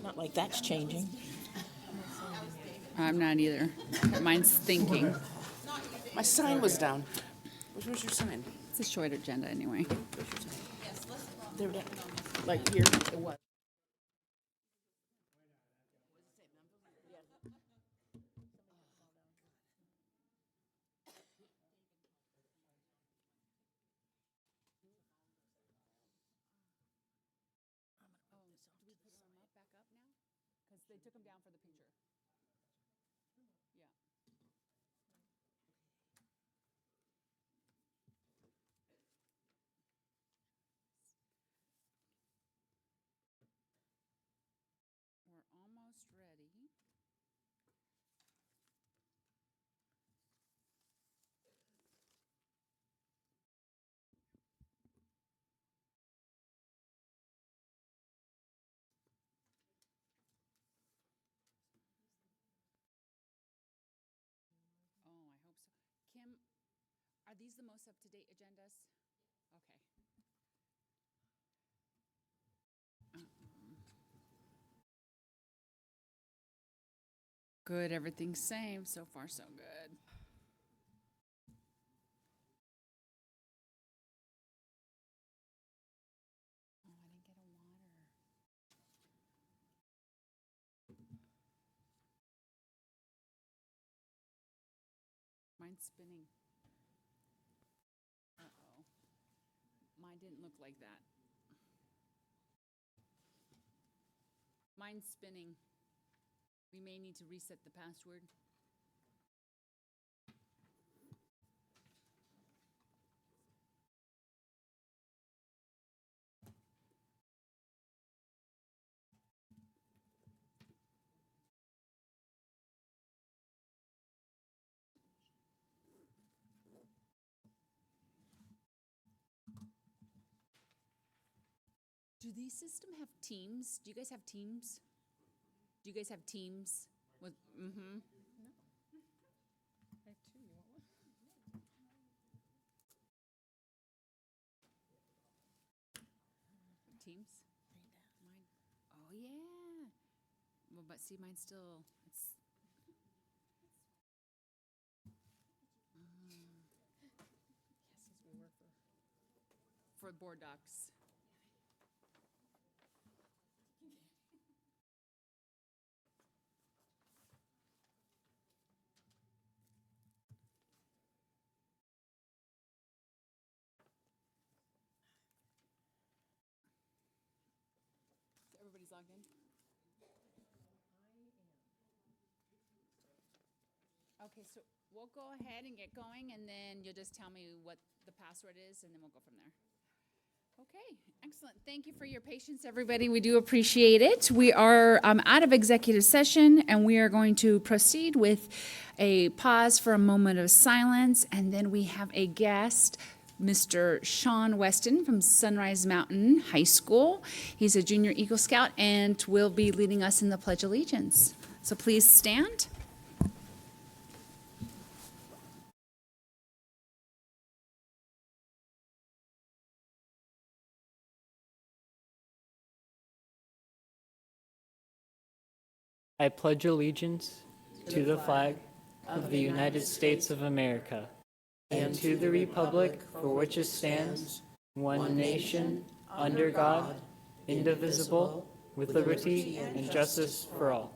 Not like that's changing. I'm not either. Mine's thinking. My sign was down. Where's your sign? It's a short agenda anyway. Where's your sign? There it is. Like here, it was. Because they took him down for the picture. Yeah. We're almost ready. Oh, I hope so. Kim, are these the most up-to-date agendas? Okay. Good, everything's same. So far, so good. Oh, I didn't get a water. Mine's spinning. Uh-oh. Mine didn't look like that. Mine's spinning. We may need to reset the password. Do these systems have Teams? Do you guys have Teams? Do you guys have Teams? With, mm-hmm. I have two. You want one? Teams? Mine. Oh yeah. Well, but see, mine's still. It's. Yes, as we work for. For board docs. Everybody's logged in? Okay, so we'll go ahead and get going, and then you'll just tell me what the password is, and then we'll go from there. Okay, excellent. Thank you for your patience, everybody. We do appreciate it. We are out of executive session, and we are going to proceed with a pause for a moment of silence, and then we have a guest, Mr. Sean Weston from Sunrise Mountain High School. He's a junior Eagle Scout and will be leading us in the Pledge of Allegiance. So please stand. I pledge allegiance to the flag of the United States of America and to the republic for which it stands, one nation, under God, indivisible, with liberty and justice for all.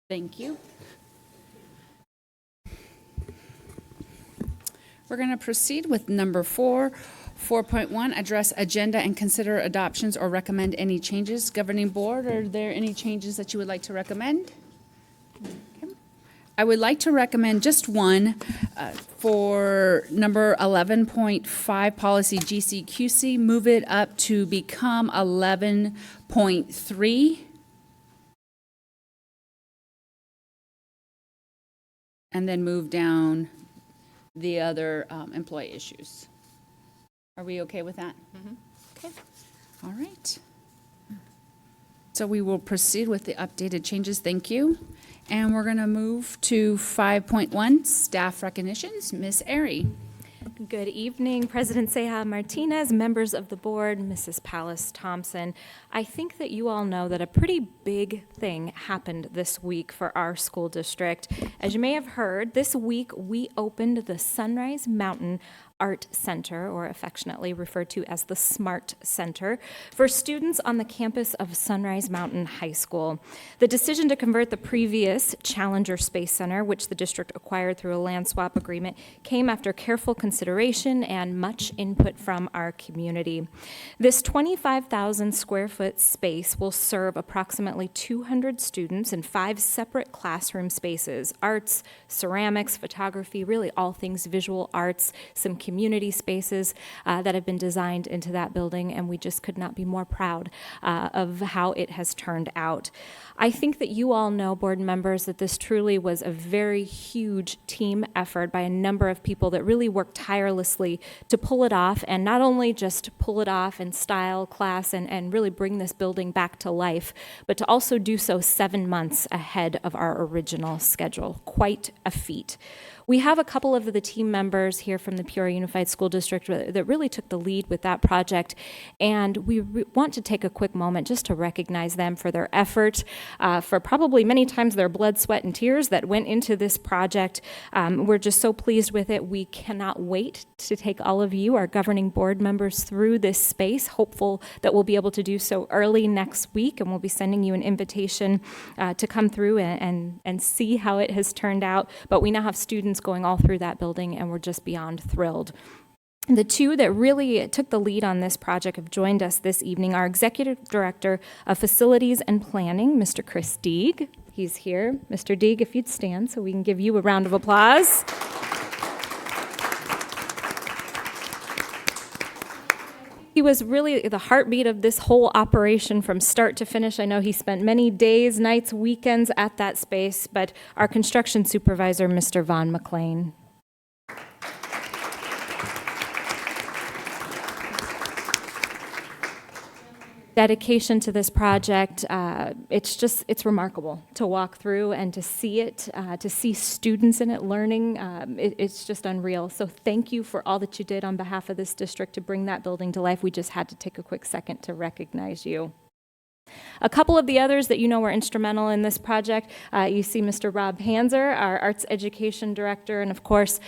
Thank you. We're going to proceed with number 4, 4.1, address agenda and consider adoptions or recommend any changes. Governing board, are there any changes that you would like to recommend? Okay. I would like to recommend just one for number 11.5, policy GCQC, move it up to become 11.3. And then move down the other employee issues. Are we okay with that? Okay, all right. So we will proceed with the updated changes, thank you. And we're gonna move to 5.1, staff recognitions. Ms. Airy. Good evening, President Ceja Martinez, members of the board, Mrs. Pallas Thompson. I think that you all know that a pretty big thing happened this week for our school district. As you may have heard, this week we opened the Sunrise Mountain Art Center, or affectionately referred to as the SMART Center, for students on the campus of Sunrise Mountain High School. The decision to convert the previous Challenger Space Center, which the district acquired through a land swap agreement, came after careful consideration and much input from our community. This 25,000 square foot space will serve approximately 200 students in 5 separate classroom spaces: arts, ceramics, photography, really all things visual arts, some community spaces that have been designed into that building, and we just could not be more proud of how it has turned out. I think that you all know, board members, that this truly was a very huge team effort by a number of people that really worked tirelessly to pull it off, and not only just pull it off in style, class, and really bring this building back to life, but to also do so 7 months ahead of our original schedule. Quite a feat. We have a couple of the team members here from the Peoria Unified School District that really took the lead with that project, and we want to take a quick moment just to recognize them for their effort, for probably many times their blood, sweat, and tears that went into this project. We're just so pleased with it. We cannot wait to take all of you, our governing board members, through this space, hopeful that we'll be able to do so early next week, and we'll be sending you an invitation to come through and see how it has turned out. But we now have students going all through that building, and we're just beyond thrilled. The two that really took the lead on this project have joined us this evening. Our Executive Director of Facilities and Planning, Mr. Chris Deeg. He's here. Mr. Deeg, if you'd stand so we can give you a round of applause. He was really the heartbeat of this whole operation from start to finish. I know he spent many days, nights, weekends at that space, but our construction supervisor, Mr. Von McLean. Dedication to this project, it's remarkable to walk through and to see it, to see students in it learning. It's just unreal. So thank you for all that you did on behalf of this district to bring that building to life. We just had to take a quick second to recognize you. A couple of the others that you know were instrumental in this project, you see Mr. Rob Panzer, our Arts Education Director, and of course,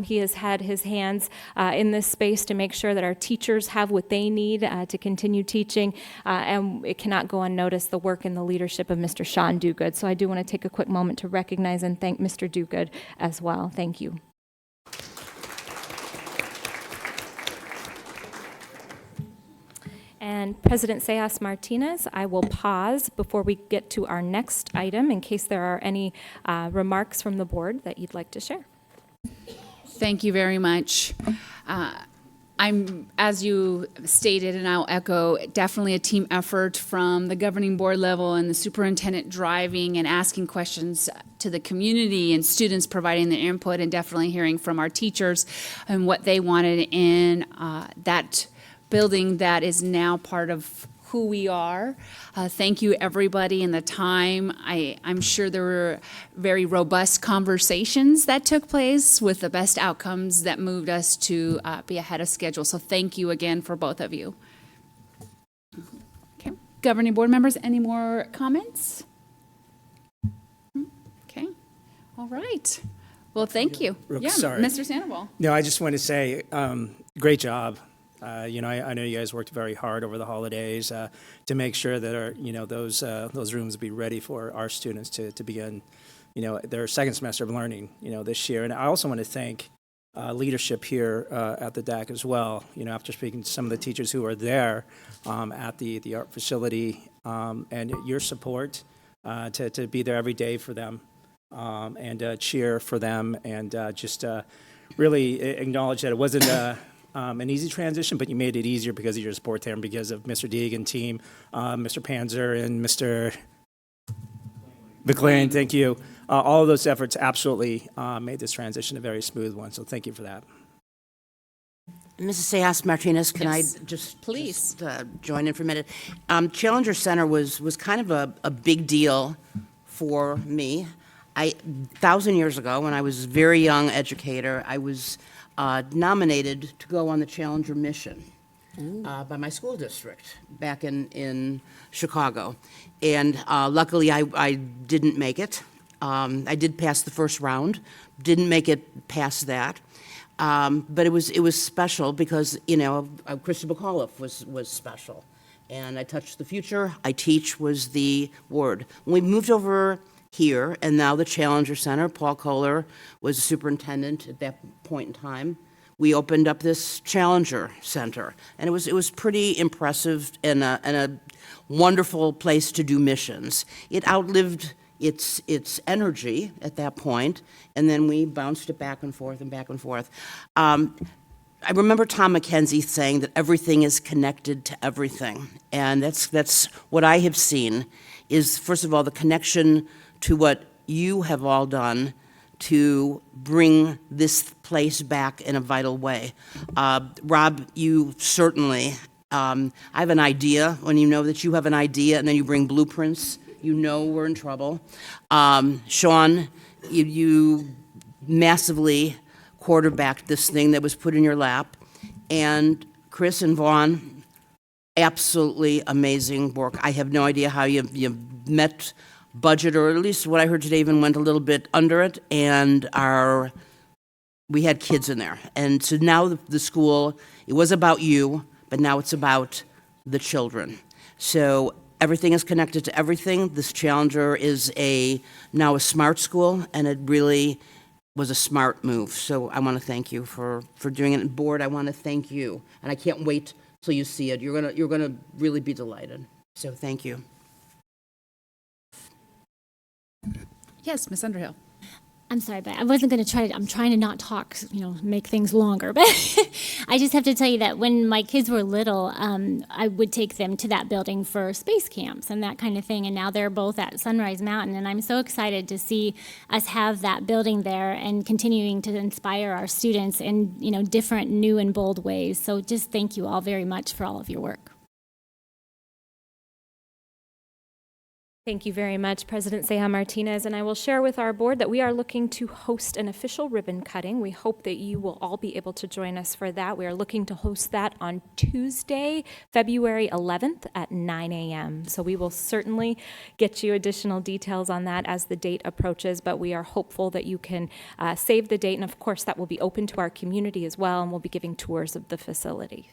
he has had his hands in this space to make sure that our teachers have what they need to continue teaching, and it cannot go unnoticed, the work and the leadership of Mr. Sean Dugood. So I do want to take a quick moment to recognize and thank Mr. Dugood as well. Thank you. And President Ceja Martinez, I will pause before we get to our next item in case there are any remarks from the board that you'd like to share. Thank you very much. I'm, as you stated, and I'll echo, definitely a team effort from the governing board level and the superintendent driving and asking questions to the community and students providing their input, and definitely hearing from our teachers and what they wanted in that building that is now part of who we are. Thank you, everybody, and the time. I'm sure there were very robust conversations that took place with the best outcomes that moved us to be ahead of schedule. So thank you again for both of you. Okay, governing board members, any more comments? Okay, all right. Well, thank you. Yeah, sorry. Mr. Sandoval. No, I just want to say, great job. I know you guys worked very hard over the holidays to make sure that those rooms be ready for our students to begin, their second semester of learning, this year. And I also want to thank leadership here at the DAC as well. You know, after speaking to some of the teachers who are there at the art facility, and your support to be there every day for them, and cheer for them, and just really acknowledge that it wasn't an easy transition, but you made it easier because of your support there and because of Mr. Deeg and team, Mr. Panzer and Mr. McLean, thank you. All of those efforts absolutely made this transition a very smooth one, so thank you for that. Mrs. Sayas Martinez, can Yes, I just please. join in for a minute? Challenger Center was kind of a big deal for me. 1,000 years ago, when I was a very young educator, I was nominated to go on the Challenger mission by my school district back in Chicago. And luckily, I didn't make it. I did pass the first round, didn't make it past that. But it was special because, you know, Krista McAuliffe was special. And I Touch the Future, I Teach was the word. When we moved over here, and now the Challenger Center, Paul Kohler was the superintendent at that point in time, we opened up this Challenger Center. And it was pretty impressive and a wonderful place to do missions. It outlived its energy at that point, and then we bounced it back and forth and back and forth. I remember Tom McKenzie saying that everything is connected to everything, and that's what I have seen is, first of all, the connection to what you have all done to bring this place back in a vital way. Rob, you certainly, I have an idea. When you know that you have an idea and then you bring blueprints, you know we're in trouble. Sean, you massively quarterbacked this thing that was put in your lap. And Chris and Vaughn, absolutely amazing work. I have no idea how you met budget, or at least what I heard today even went a little bit under it, and we had kids in there. And so now the school, it was about you, but now it's about the children. So everything is connected to everything. This Challenger is now a smart school, and it really was a smart move. So I want to thank you for doing it. And board, I want to thank you. And I can't wait till you see it. You're gonna really be delighted. So thank you. Yes, Ms. Underhill. I'm sorry, but I wasn't going to I'm trying to not talk, make things longer. But I just have to tell you that when my kids were little, I would take them to that building for space camps and that kind of thing. And now they're both at Sunrise Mountain. And I'm so excited to see us have that building there and continuing to inspire our students in, different, new and bold ways. So just thank you all very much for all of your work. Thank you very much, President Ceja Martinez, and I will share with our board that we are looking to host an official ribbon cutting. We hope that you will all be able to join us for that. We are looking to host that on Tuesday, February 11th at 9 a.m. So we will certainly get you additional details on that as the date approaches, but we are hopeful that you can save the date, and of course that will be open to our community as well, and we'll be giving tours of the facility.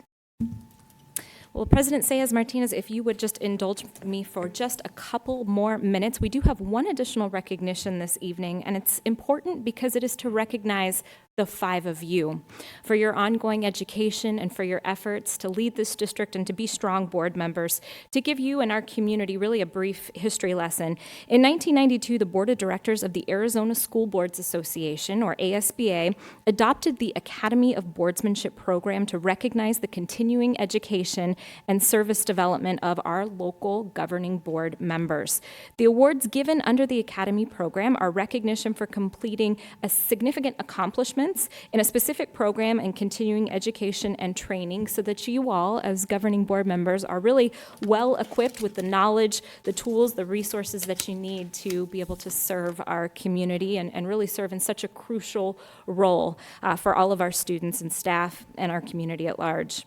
Well, President Ceja Martinez, if you would just indulge me for just a couple more minutes. We do have one additional recognition this evening, and it's important because it is to recognize the five of you for your ongoing education and for your efforts to lead this district and to be strong board members. To give you and our community really a brief history lesson, in 1992, the Board of Directors of the Arizona School Boards Association, or ASBA, adopted the Academy of Boardsmanship program to recognize the continuing education and service development of our local governing board members. The awards given under the Academy program are recognition for completing a significant accomplishment in a specific program and continuing education and training so that you all, as governing board members, are really well equipped with the knowledge, the tools, the resources that you need to be able to serve our community and really serve in such a crucial role for all of our students and staff and our community at large.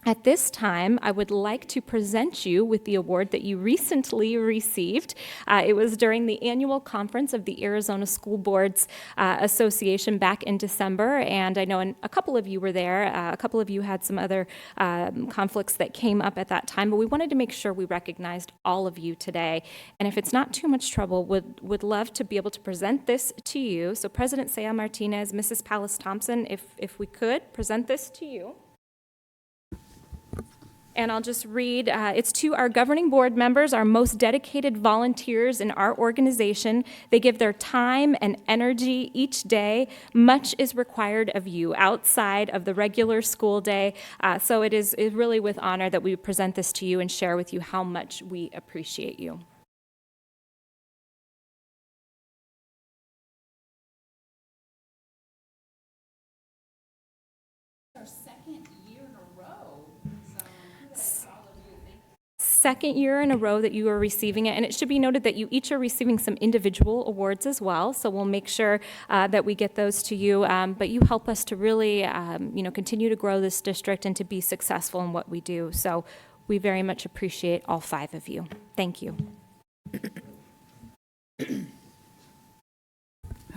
At this time, I would like to present you with the award that you recently received. It was during the annual conference of the Arizona School Boards Association back in December, and I know a couple of you were there. A couple of you had some other conflicts that came up at that time, but we wanted to make sure we recognized all of you today. And if it's not too much trouble, would love to be able to present this to you. So President Saya Martinez, Mrs. Pallas Thompson, if we could present this to you. And I'll just read, it's to our governing board members, our most dedicated volunteers in our organization. They give their time and energy each day. Much is required of you outside of the regular school day. So it is really with honor that we present this to you and share with you how much we appreciate you. Our second year in a row. Second year in a row that you are receiving it, and it should be noted that you each are receiving some individual awards as well, so we'll make sure that we get those to you, but you help us to really continue to grow this district and to be successful in what we do, so we very much appreciate all 5 of you. Thank you.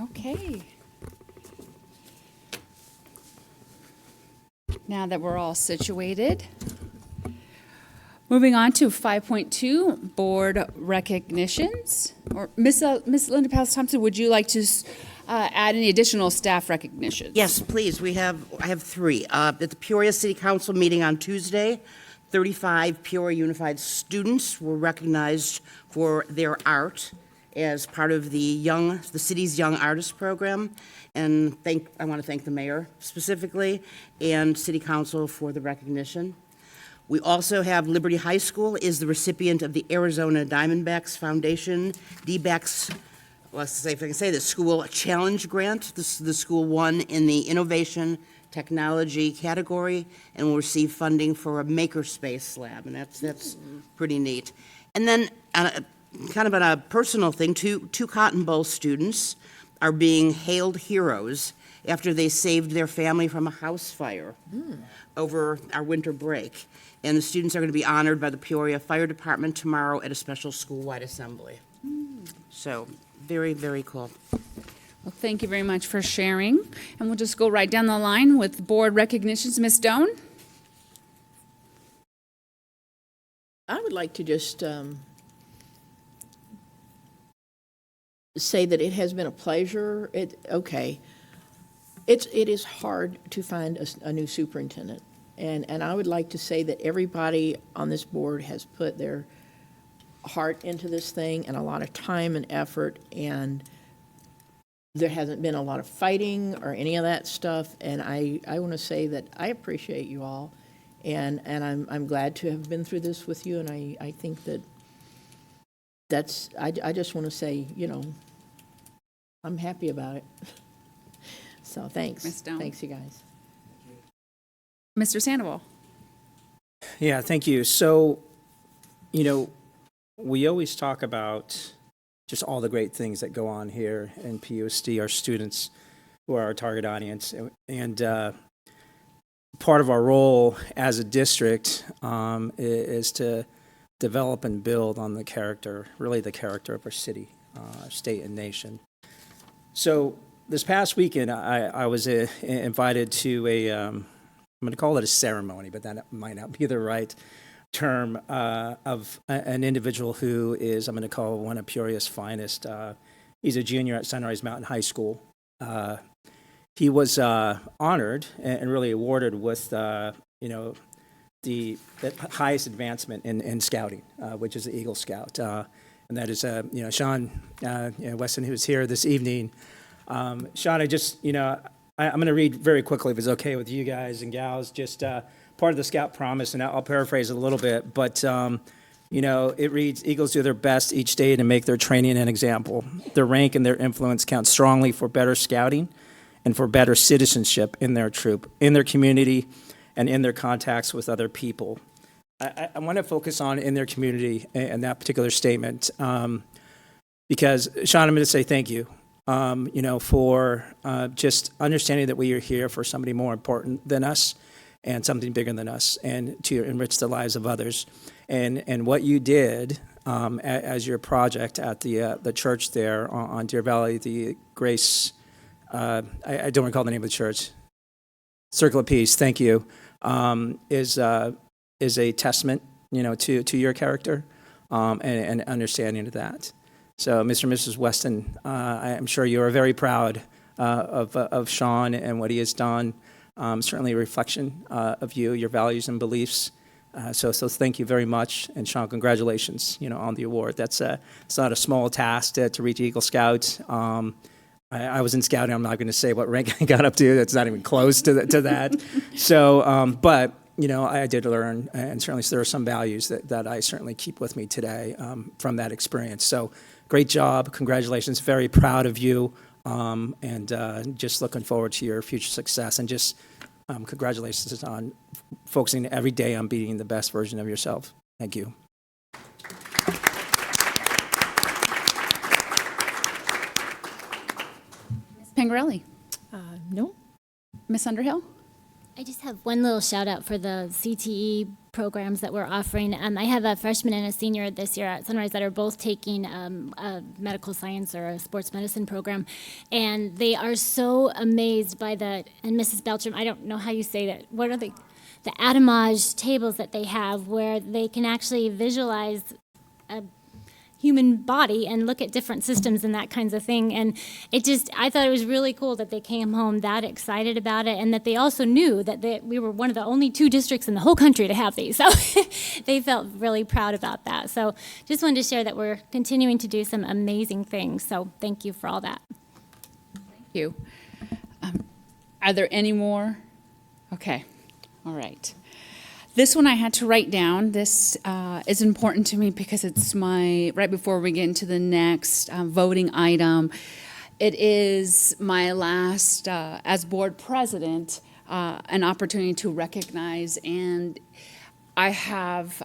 Okay. Now that we're all situated, moving on to 5.2, board recognitions. Or Miss Linda Pallas Thompson, would you like to add any additional staff recognitions? Yes, please. I have 3. At the Peoria City Council meeting on Tuesday, 35 Peoria Unified students were recognized for their art as part of the city's Young Artist Program. And I want to thank the mayor specifically and City Council for the recognition. We also have Liberty High School is the recipient of the Arizona Diamondbacks Foundation, DBACS, let's say if I can say this, School Challenge Grant. The school won in the Innovation Technology category and will receive funding for a makerspace lab, and that's pretty neat. And then, kind of on a personal thing, two Cotton Bowl students are being hailed heroes after they saved their family from a house fire over our winter break. And the students are going to be honored by the Peoria Fire Department tomorrow at a special school-wide assembly. So, very, very cool. Well, thank you very much for sharing. And we'll just go right down the line with board recognitions. Ms. Doan? I would like to just say that it has been a pleasure. It is hard to find a new superintendent. And I would like to say that everybody on this board has put their heart into this thing and a lot of time and effort, and there hasn't been a lot of fighting or any of that stuff. And I want to say that I appreciate you all, and I'm glad to have been through this with you, and I think I just want to say, I'm happy about it. So thanks. Ms. Doan. Thanks, you guys. Mr. Sandoval? Yeah, thank you. So, we always talk about just all the great things that go on here in PUSD, our students who are our target audience. And part of our role as a district is to develop and build on the character of our city, our state, and nation. So this past weekend, I was invited to I'm going to call it a ceremony, but that might not be the right term, of an individual who is, I'm going to call one of Peoria's finest. He's a junior at Sunrise Mountain High School. He was honored and really awarded with, the highest advancement in scouting, which is the Eagle Scout. And that is, Sean Weston, who's here this evening. Sean, I'm going to read very quickly, if it's okay with you guys and gals, just part of the Scout Promise, and I'll paraphrase it a little bit, but, it reads, Eagles do their best each day to make their training an example. Their rank and their influence count strongly for better scouting and for better citizenship in their troop, in their community, and in their contacts with other people. I want to focus on in their community and that particular statement, because, Sean, I'm going to say thank you. For just understanding that we are here for somebody more important than us, and something bigger than us, and to enrich the lives of others. And what you did as your project at the church there on Deer Valley, the Grace, I don't recall the name of the church, Circle of Peace, thank you, is a testament, to your character and understanding of that. So, Mr. and Mrs. Weston, I am sure you are very proud of Sean and what he has done. Certainly a reflection of you, your values and beliefs. So thank you very much, and Sean, congratulations, on the award. It's not a small task to reach Eagle Scout. I was in scouting. I'm not going to say what rank I got up to. That's not even close to that. So, but I did learn, and certainly there are some values that I certainly keep with me today from that experience. So, great job, congratulations. Very proud of you, and just looking forward to your future success. And just congratulations on focusing every day on being the best version of yourself. Thank you. Ms. Pangarelli? No? Ms. Underhill? I just have one little shout out for the CTE programs that we're offering. I have a freshman and a senior this year at Sunrise that are both taking a medical science or a sports medicine program. And they are so amazed by and Mrs. Beltram, I don't know how you say that. What are they? The atomage tables that they have where they can actually visualize a human body and look at different systems and that kinds of thing. And I thought it was really cool that they came home that excited about it, and that they also knew that we were one of the only 2 districts in the whole country to have these. So they felt really proud about that. So just wanted to share that we're continuing to do some amazing things. So thank you for all that. Thank you. Are there any more? Okay. All right. This one I had to write down. This is important to me because it's right before we get into the next voting item. It is my last, as board president, an opportunity to recognize, and I have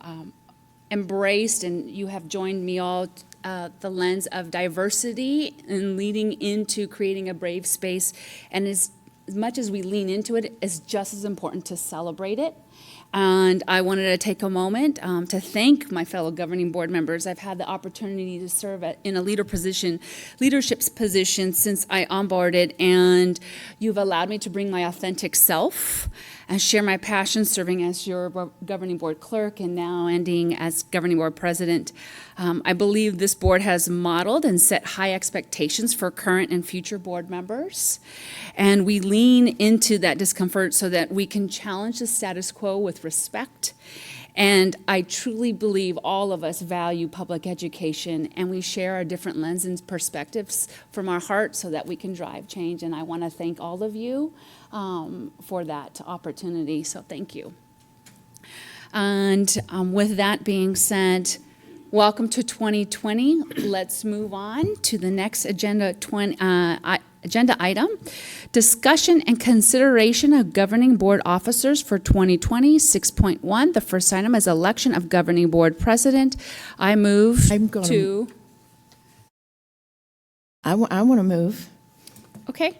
embraced, and you have joined me all, the lens of diversity and leading into creating a brave space. And as much as we lean into it, it's just as important to celebrate it. And I wanted to take a moment to thank my fellow governing board members. I've had the opportunity to serve in a leadership position since I onboarded, and you've allowed me to bring my authentic self and share my passion serving as your governing board clerk and now ending as governing board president. I believe this board has modeled and set high expectations for current and future board members. And we lean into that discomfort so that we can challenge the status quo with respect. And I truly believe all of us value public education, and we share our different lenses and perspectives from our heart so that we can drive change. And I want to thank all of you for that opportunity. So thank you. And with that being said, welcome to 2020. Let's move on to the next agenda item. Discussion and consideration of governing board officers for 2020, 6.1. The first item is election of governing board president. I move to... I want to move. Okay.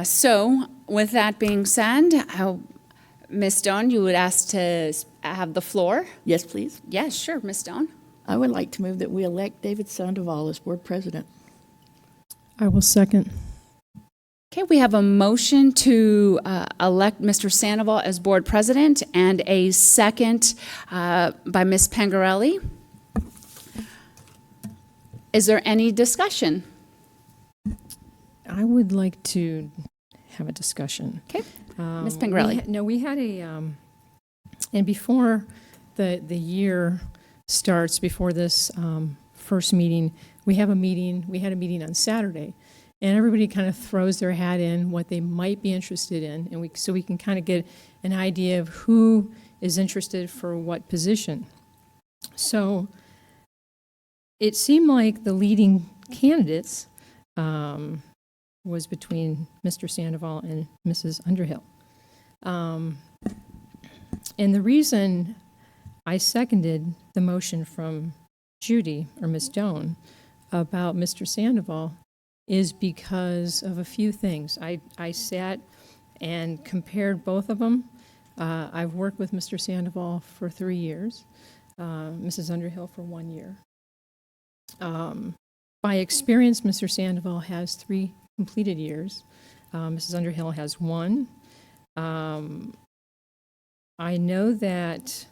So with that being said, Ms. Stone, you would ask to have the floor? Yes, please. Yes, sure, Ms. Stone. I would like to move that we elect David Sandoval as board president. I will second. Okay, we have a motion to elect Mr. Sandoval as board president and a second by Ms. Pangarelli. Is there any discussion? I would like to have a discussion. Okay, Ms. Pangarelli. We had a, and before the year starts, before this first meeting, we had a meeting on Saturday. And everybody kind of throws their hat in what they might be interested in, and so we can kind of get an idea of who is interested for what position. So it seemed like the leading candidates was between Mr. Sandoval and Mrs. Underhill. And the reason I seconded the motion from Judy, or Ms. Doan, about Mr. Sandoval is because of a few things. I sat and compared both of them. I've worked with Mr. Sandoval for 3 years, Mrs. Underhill for 1 year. By experience, Mr. Sandoval has 3 completed years. Mrs. Underhill has 1. I know that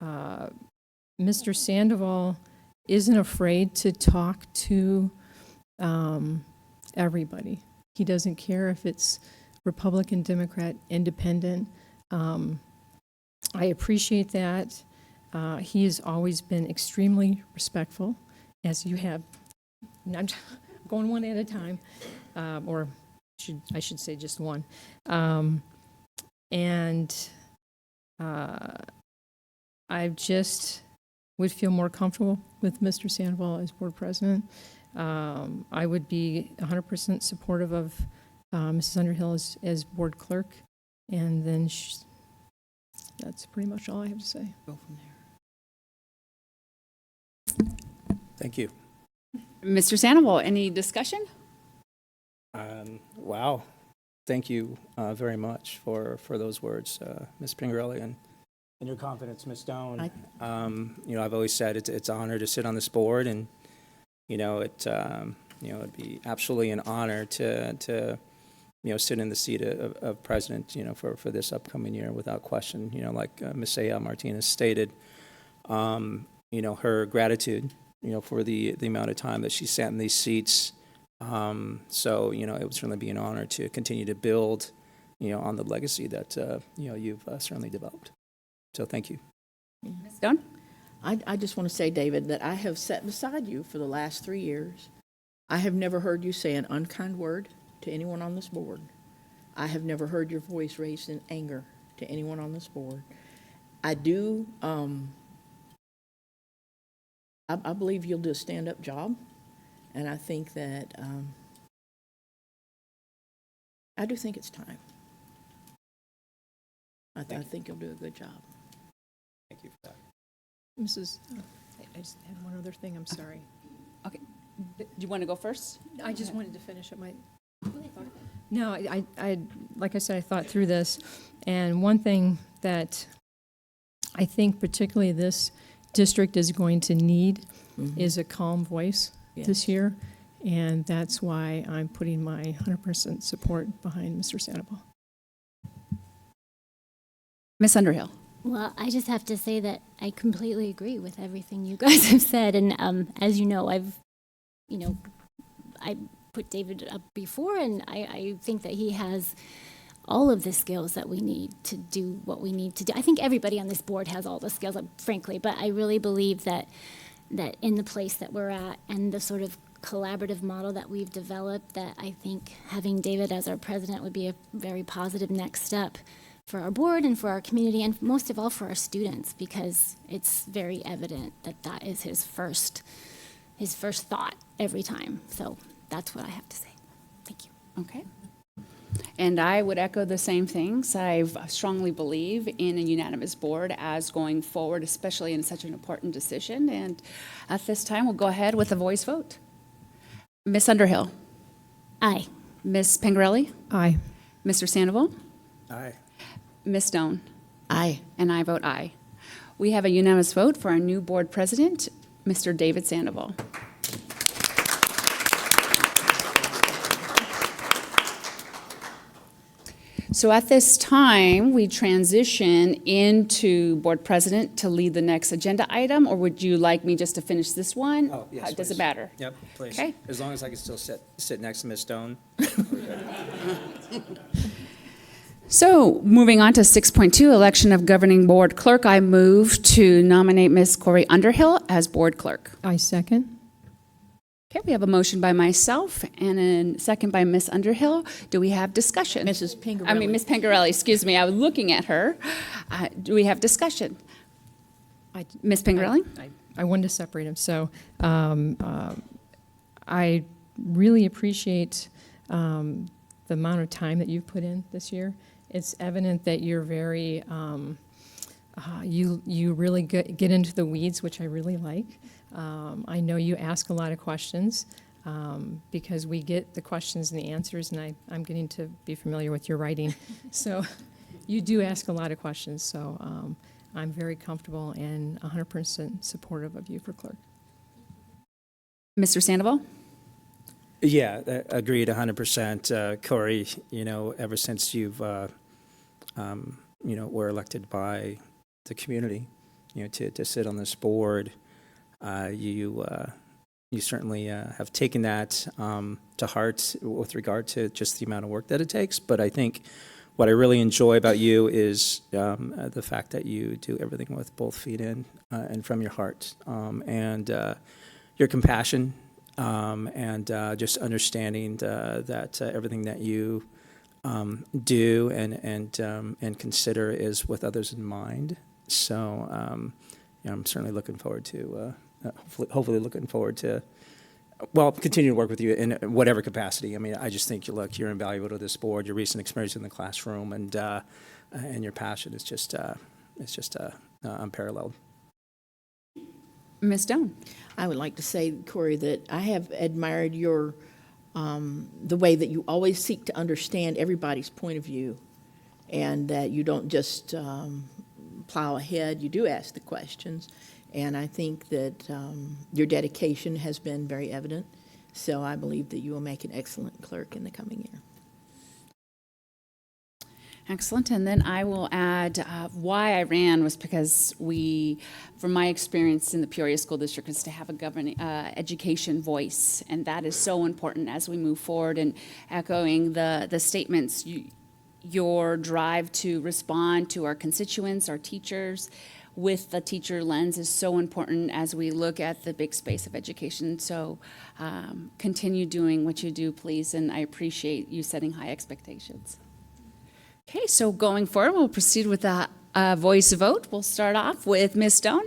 Mr. Sandoval isn't afraid to talk to everybody. He doesn't care if it's Republican, Democrat, Independent. I appreciate that. He has always been extremely respectful, as you have. I'm going one at a time, or I should say just one. I just would feel more comfortable with Mr. Sandoval as board president. I would be 100% supportive of Mrs. Underhill as board clerk, and then that's pretty much all I have to say. Go from there. Thank you. Mr. Sandoval, any discussion? Wow. Thank you very much for those words, Ms. Pingarelli, and your confidence, Ms. Stone. I've always said it's an honor to sit on this board, and it'd be absolutely an honor to sit in the seat of president, for this upcoming year without question. Like Ms. Seha Martinez stated, her gratitude, for the amount of time that she sat in these seats. So it would certainly be an honor to continue to build, on the legacy that, you've certainly developed. So thank you. Ms. Stone? I just want to say, David, that I have sat beside you for the last 3 years. I have never heard you say an unkind word to anyone on this board. I have never heard your voice raised in anger to anyone on this board. I do, I believe you'll do a stand-up job, and I think that, I do think it's time. I think you'll do a good job. Thank you for that. I just had one other thing, I'm sorry. Okay. Do you want to go first? I just wanted to finish up my. No, I like I said, I thought through this, and one thing that I think particularly this district is going to need is a calm voice this year, and that's why I'm putting my 100% support behind Mr. Sandoval. Ms. Underhill? Well, I just have to say that I completely agree with everything you guys have said, and as you know, I put David up before, and I think that he has all of the skills that we need to do what we need to do. I think everybody on this board has all the skills, frankly, but I really believe that in the place that we're at and the sort of collaborative model that we've developed, that I think having David as our president would be a very positive next step for our board and for our community, and most of all for our students, because it's very evident that is his first thought every time. So that's what I have to say. Thank you. Okay. And I would echo the same things. I strongly believe in a unanimous board as going forward, especially in such an important decision. And at this time, we'll go ahead with a voice vote. Ms. Underhill? Aye. Ms. Pingarelli? Aye. Mr. Sandoval? Aye. Ms. Stone? Aye. And I vote aye. We have a unanimous vote for our new board president, Mr. David Sandoval. So at this time, we transition into board president to lead the next agenda item, or would you like me just to finish this one? Oh, yes, Does it please. matter? Yep, please. Okay. As long as I can still sit next to Ms. Stone. So, moving on to 6.2, election of governing board clerk, I move to nominate Ms. Corey Underhill as board clerk. I second. Okay, we have a motion by myself and a second by Ms. Underhill. Do we have discussion? Mrs. Pingarelli. I mean, Ms. Pingarelli, excuse me, I was looking at her. Do we have discussion? Ms. Pingarelli? I wanted to separate them. So I really appreciate the amount of time that you've put in this year. It's evident that you're very, you really get into the weeds, which I really like. I know you ask a lot of questions because we get the questions and the answers, and I'm getting to be familiar with your writing. So you do ask a lot of questions, so I'm very comfortable and 100% supportive of you for clerk. Mr. Sandoval? Yeah, agreed 100%. Corey, ever since you've, were elected by the community, to sit on this board, you certainly have taken that to heart with regard to just the amount of work that it takes. But I think what I really enjoy about you is the fact that you do everything with both feet in and from your heart, and your compassion, and just understanding that everything that you do and consider is with others in mind. So I'm certainly looking forward to, hopefully looking forward to, continue to work with you in whatever capacity. I mean, I just think, look, you're invaluable to this board. Your recent experience in the classroom and your passion is just unparalleled. Ms. Stone? I would like to say, Corey, that I have admired your, the way that you always seek to understand everybody's point of view, and that you don't just plow ahead. You do ask the questions, and I think that your dedication has been very evident. So I believe that you will make an excellent clerk in the coming year. Excellent. And then I will add why I ran was because from my experience in the Peoria School District, is to have a governing education voice. And that is so important as we move forward. And echoing the statements, your drive to respond to our constituents, our teachers, with the teacher lens is so important as we look at the big space of education. So continue doing what you do, please. And I appreciate you setting high expectations. Okay, so going forward, we'll proceed with a voice vote. We'll start off with Ms. Stone.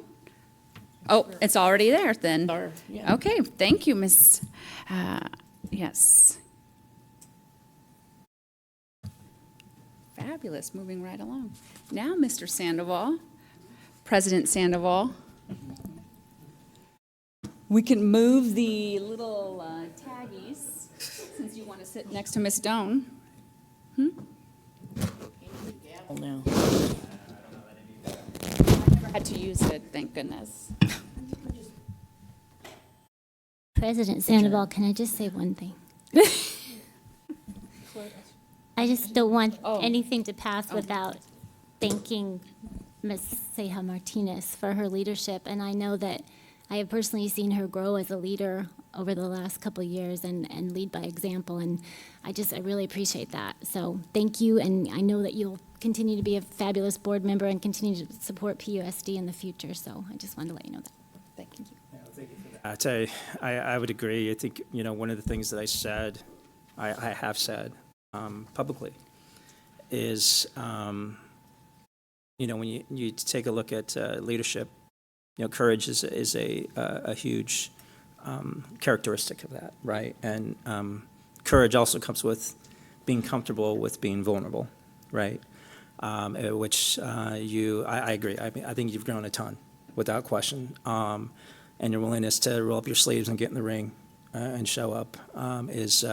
Oh, it's already there then. Yeah. Okay, thank you, Ms. Yes. Fabulous, moving right along. Now, Mr. Sandoval, President Sandoval. We can move the little taggies, since you want to sit next to Ms. Stone. Now, I had to use it, thank goodness. President Sandoval, can I just say one thing? I just don't want anything to pass without thanking Ms. Ceja Martinez for her leadership. And I know that I have personally seen her grow as a leader over the last couple of years and lead by example. And I really appreciate that. So thank you. And I know that you'll continue to be a fabulous board member and continue to support PUSD in the future. So I just wanted to let you know that. Thank you. I would agree. I think, one of the things that I have said publicly is, when you take a look at leadership, courage is a huge characteristic of that, right? And courage also comes with being comfortable with being vulnerable, right? Which I agree. I think you've grown a ton, without question. And your willingness to roll up your sleeves and get in the ring and show up is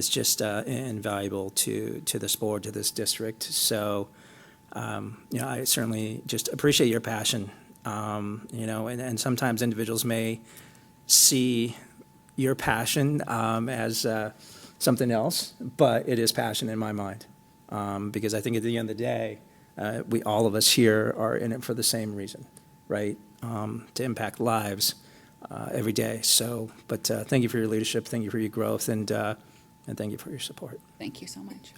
just invaluable to this board, to this district. So, I certainly just appreciate your passion. And sometimes individuals may see your passion as something else, but it is passion in my mind. Because I think at the end of the day, all of us here are in it for the same reason, right? To impact lives every day. So, but thank you for your leadership, thank you for your growth, and thank you for your support. Thank you so much.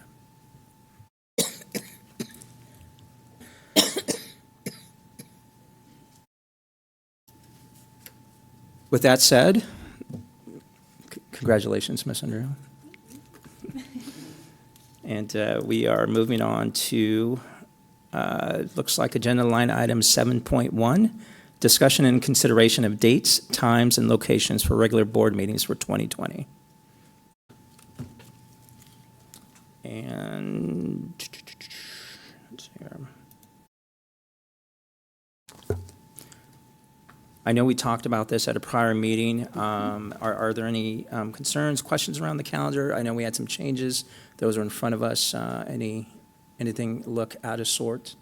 With that said, congratulations, Ms. Underhill. And we are moving on to, looks like agenda line item 7.1, discussion and consideration of dates, times, and locations for regular board meetings for 2020. And let's see here. I know we talked about this at a prior meeting. Are there any concerns, questions around the calendar? I know we had some changes. Those are in front of us. Any Anything look out of sort?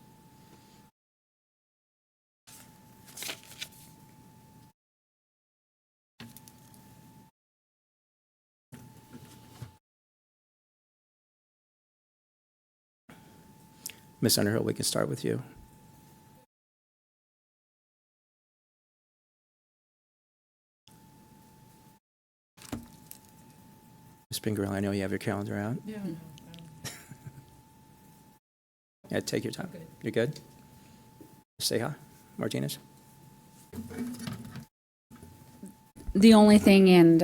Ms. Underhill, we can start with you. Ms. Pingerelli, I know you have your calendar out. Yeah. Yeah, take your time. You're good? Say hi, Martinez. The only thing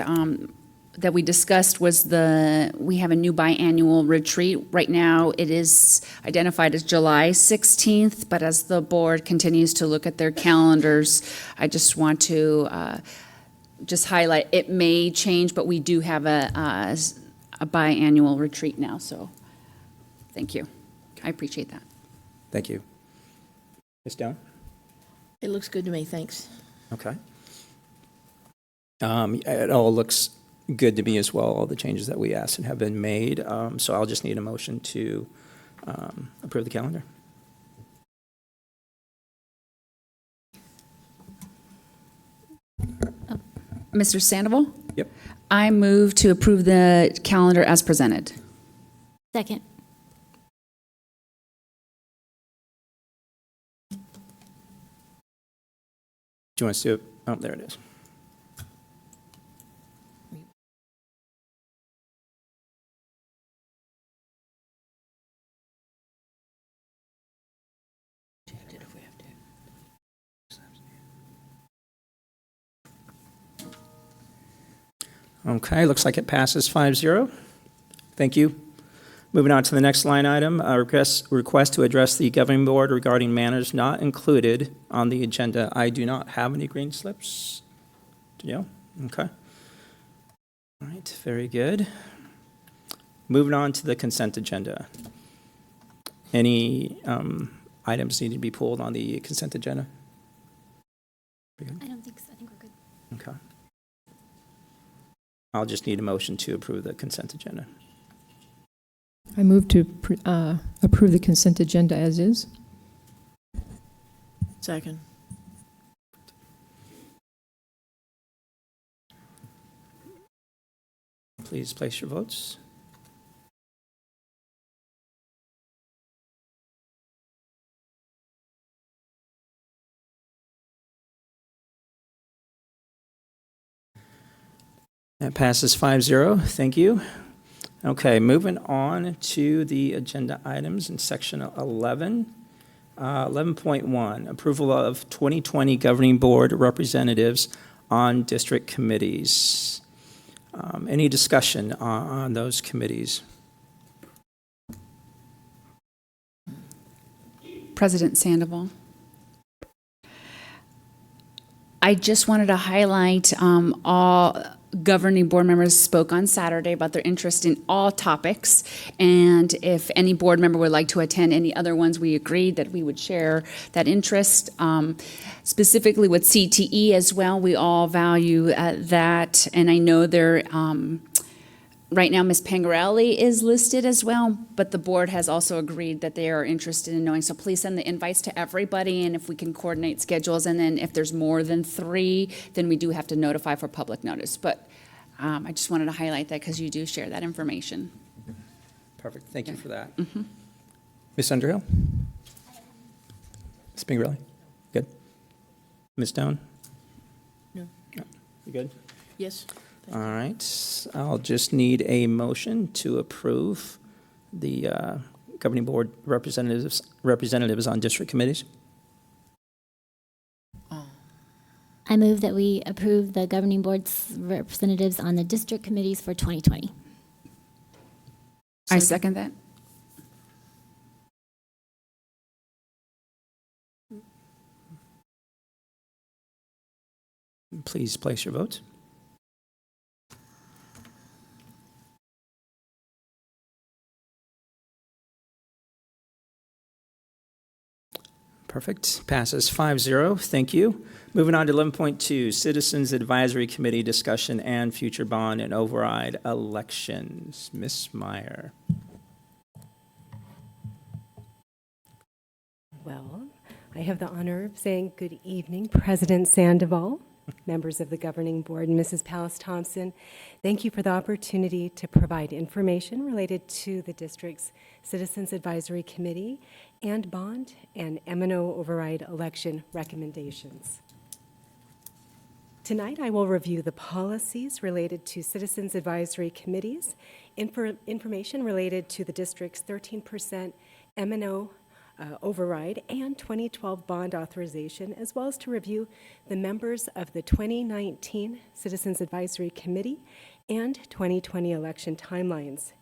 that we discussed was we have a new biannual retreat. Right now, it is identified as July 16th, but as the board continues to look at their calendars, I just want to just highlight, it may change, but we do have a biannual retreat now, so thank you. I appreciate that. Thank you. Ms. Down? It looks good to me, thanks. Okay. It all looks good to me as well, all the changes that we asked and have been made. So I'll just need a motion to approve the calendar. Mr. Sandoval? Yep. I move to approve the calendar as presented. Second. Do you want us to do it? Oh, there it is. Okay, looks like it passes 5-0. Thank you. Moving on to the next line item, request to address the governing board regarding matters not included on the agenda. I do not have any green slips. Do you? Okay. All right, very good. Moving on to the consent agenda. Any items need to be pulled on the consent agenda? I don't think so. I think we're good. Okay. I'll just need a motion to approve the consent agenda. I move to approve the consent agenda as is. Second. Please place your votes. That passes 5-0. Thank you. Okay, moving on to the agenda items in section 11. 11.1, approval of 2020 governing board representatives on district committees. Any discussion on those committees? President Sandoval. I just wanted to highlight all governing board members spoke on Saturday about their interest in all topics. And if any board member would like to attend any other ones, we agreed that we would share that interest. Specifically with CTE as well, we all value that. And I know there, right now, Ms. Pangarelli is listed as well, but the board has also agreed that they are interested in knowing. So please send the invites to everybody, and if we can coordinate schedules, and then if there's more than 3, then we do have to notify for public notice. But I just wanted to highlight that because you do share that information. Perfect. Thank you for that. Ms. Underhill? Ms. Pingerelli? Good. Ms. Stone? No. You good? Yes. All right. I'll just need a motion to approve the governing board representatives on district committees. I move that we approve the governing board's representatives on the district committees for 2020. I second that. Please place your votes. Perfect. Passes 5-0. Thank you. Moving on to 11.2, Citizens Advisory Committee discussion and future bond and override elections. Ms. Meyer. Well, I have the honor of saying good evening, President Sandoval, members of the governing board, and Mrs. Pallas Thompson. Thank you for the opportunity to provide information related to the district's Citizens Advisory Committee and bond and M&O override election recommendations. Tonight, I will review the policies related to Citizens Advisory Committees, information related to the district's 13% M&O override and 2012 bond authorization, as well as to review the members of the 2019 Citizens Advisory Committee and 2020 election timelines.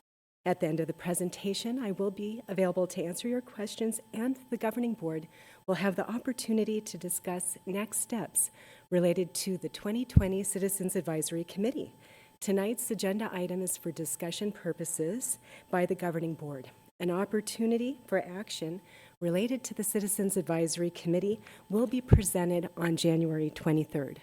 At the end of the presentation, I will be available to answer your questions, and the governing board will have the opportunity to discuss next steps related to the 2020 Citizens Advisory Committee. Tonight's agenda item is for discussion purposes by the governing board. An opportunity for action related to the Citizens Advisory Committee will be presented on January 23rd.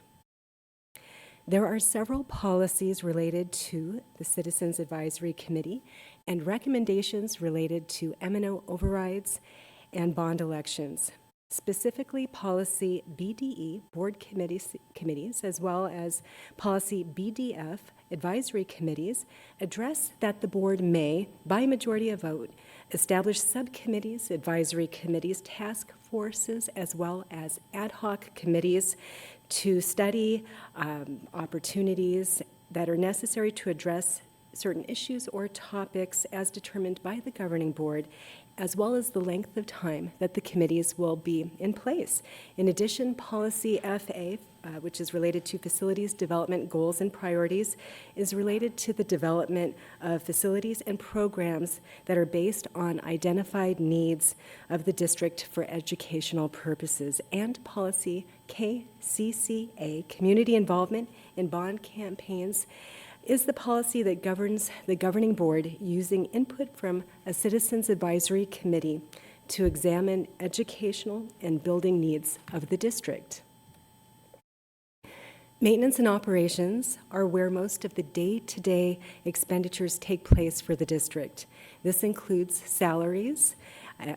There are several policies related to the Citizens Advisory Committee and recommendations related to M&O overrides and bond elections. Specifically, policy BDE, board committees, as well as policy BDF, advisory committees, address that the board may, by majority of vote, establish subcommittees, advisory committees, task forces, as well as ad hoc committees to study opportunities that are necessary to address certain issues or topics as determined by the governing board, as well as the length of time that the committees will be in place. In addition, policy FA, which is related to facilities development goals and priorities, is related to the development of facilities and programs that are based on identified needs of the district for educational purposes. And policy KCCA, community involvement in bond campaigns, is the policy that governs the governing board using input from a Citizens Advisory Committee to examine educational and building needs of the district. Maintenance and operations are where most of the day-to-day expenditures take place for the district. This includes salaries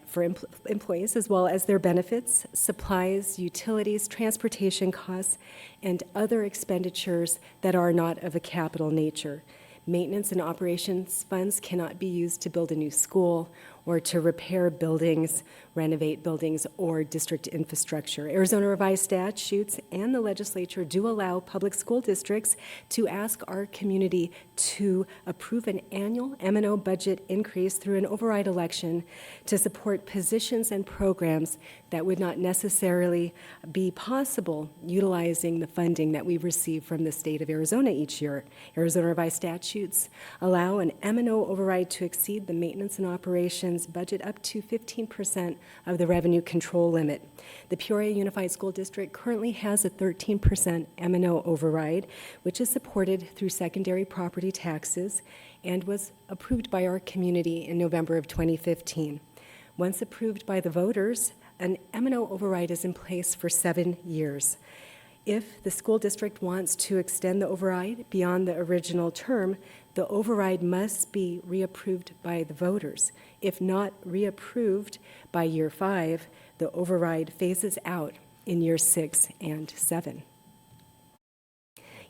for employees, as well as their benefits, supplies, utilities, transportation costs, and other expenditures that are not of a capital nature. Maintenance and operations funds cannot be used to build a new school or to repair buildings, renovate buildings, or district infrastructure. Arizona revised statutes and the legislature do allow public school districts to ask our community to approve an annual M&O budget increase through an override election to support positions and programs that would not necessarily be possible utilizing the funding that we receive from the state of Arizona each year. Arizona revised statutes allow an M&O override to exceed the maintenance and operations budget up to 15% of the revenue control limit. The Peoria Unified School District currently has a 13% M&O override, which is supported through secondary property taxes and was approved by our community in November of 2015. Once approved by the voters, an M&O override is in place for 7 years. If the school district wants to extend the override beyond the original term, the override must be reapproved by the voters. If not reapproved by year 5, the override phases out in year 6 and 7.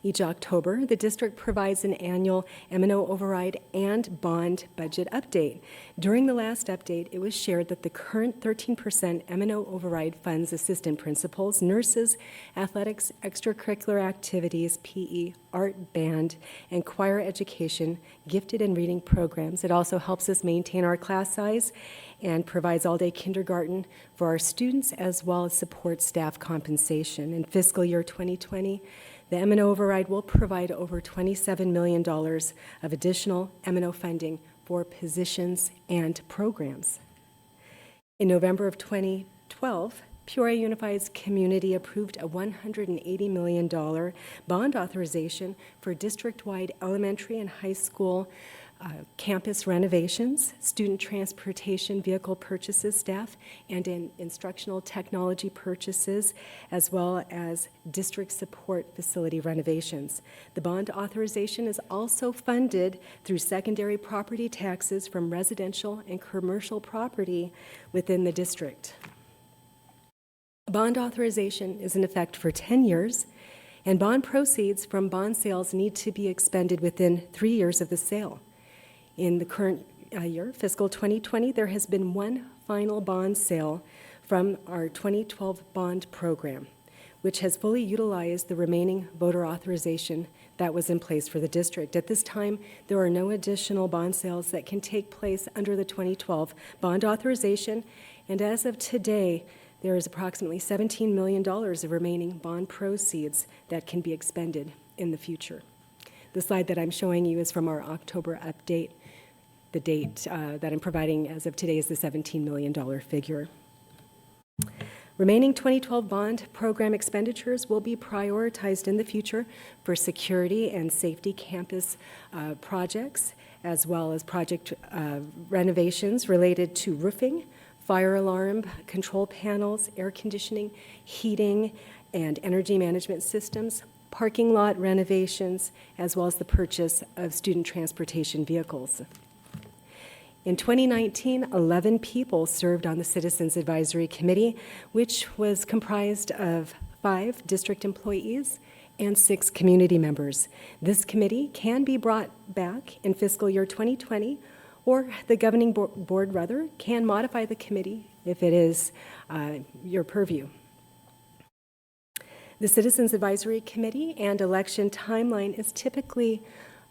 Each October, the district provides an annual M&O override and bond budget update. During the last update, it was shared that the current 13% M&O override funds assistant principals, nurses, athletics, extracurricular activities, PE, art, band, and choir education, gifted and reading programs. It also helps us maintain our class size and provides all-day kindergarten for our students, as well as support staff compensation. In fiscal year 2020, the M&O override will provide over $27 million of additional M&O funding for positions and programs. In November of 2012, Peoria Unified's community approved a $180 million bond authorization for district-wide elementary and high school campus renovations, student transportation vehicle purchases, staff and instructional technology purchases, as well as district support facility renovations. The bond authorization is also funded through secondary property taxes from residential and commercial property within the district. A bond authorization is in effect for 10 years, and bond proceeds from bond sales need to be expended within 3 years of the sale. In the current year, fiscal 2020, there has been one final bond sale from our 2012 bond program, which has fully utilized the remaining voter authorization that was in place for the district. At this time, there are no additional bond sales that can take place under the 2012 bond authorization, and as of today, there is approximately $17 million of remaining bond proceeds that can be expended in the future. The slide that I'm showing you is from our October update. The date that I'm providing as of today is the $17 million figure. Remaining 2012 bond program expenditures will be prioritized in the future for security and safety campus projects, as well as project renovations related to roofing, fire alarm control panels, air conditioning, heating, and energy management systems, parking lot renovations, as well as the purchase of student transportation vehicles. In 2019, 11 people served on the Citizens Advisory Committee, which was comprised of 5 district employees and 6 community members. This committee can be brought back in fiscal year 2020, or the governing board can modify the committee if it is your purview. The Citizens Advisory Committee and election timeline is typically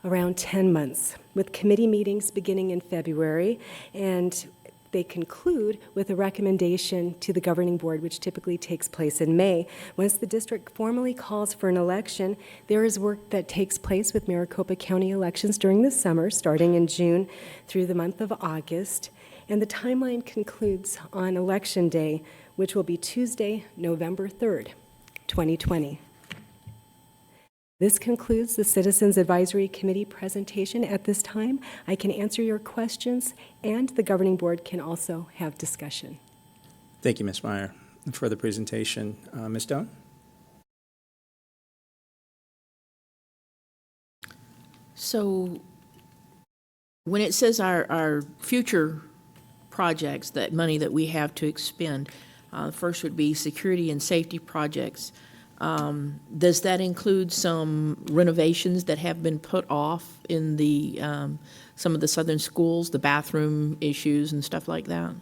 around 10 months, with committee meetings beginning in February, and they conclude with a recommendation to the governing board, which typically takes place in May. Once the district formally calls for an election, there is work that takes place with Maricopa County elections during the summer, starting in June through the month of August, and the timeline concludes on Election Day, which will be Tuesday, November 3rd, 2020. This concludes the Citizens Advisory Committee presentation. At this time, I can answer your questions, and the governing board can also have discussion. Thank you, Ms. Meyer, for the presentation. Ms. Doan? So when it says our future projects, that money that we have to expend, first would be security and safety projects. Does that include some renovations that have been put off in the some of the southern schools, the bathroom issues and stuff like that?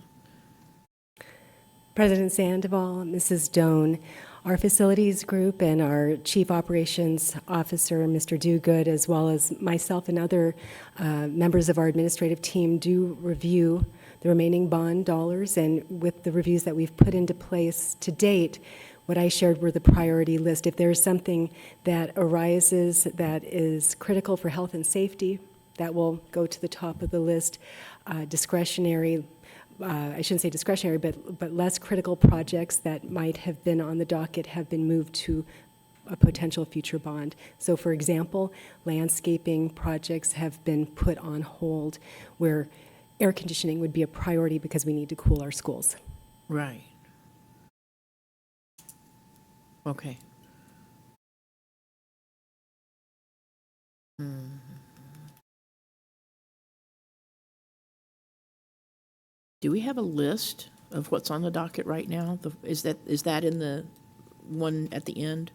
President Sandoval, Mrs. Doan, our facilities group and our Chief Operations Officer, Mr. Dogood, as well as myself and other members of our administrative team do review the remaining bond dollars, and with the reviews that we've put into place to date, what I shared were the priority list. If there is something that arises that is critical for health and safety, that will go to the top of the list. Discretionary, I shouldn't say discretionary, but less critical projects that might have been on the docket have been moved to a potential future bond. So for example, landscaping projects have been put on hold, where air conditioning would be a priority because we need to cool our schools. Right. Okay. Do we have a list of what's on the docket right now? Is that in the one at the end?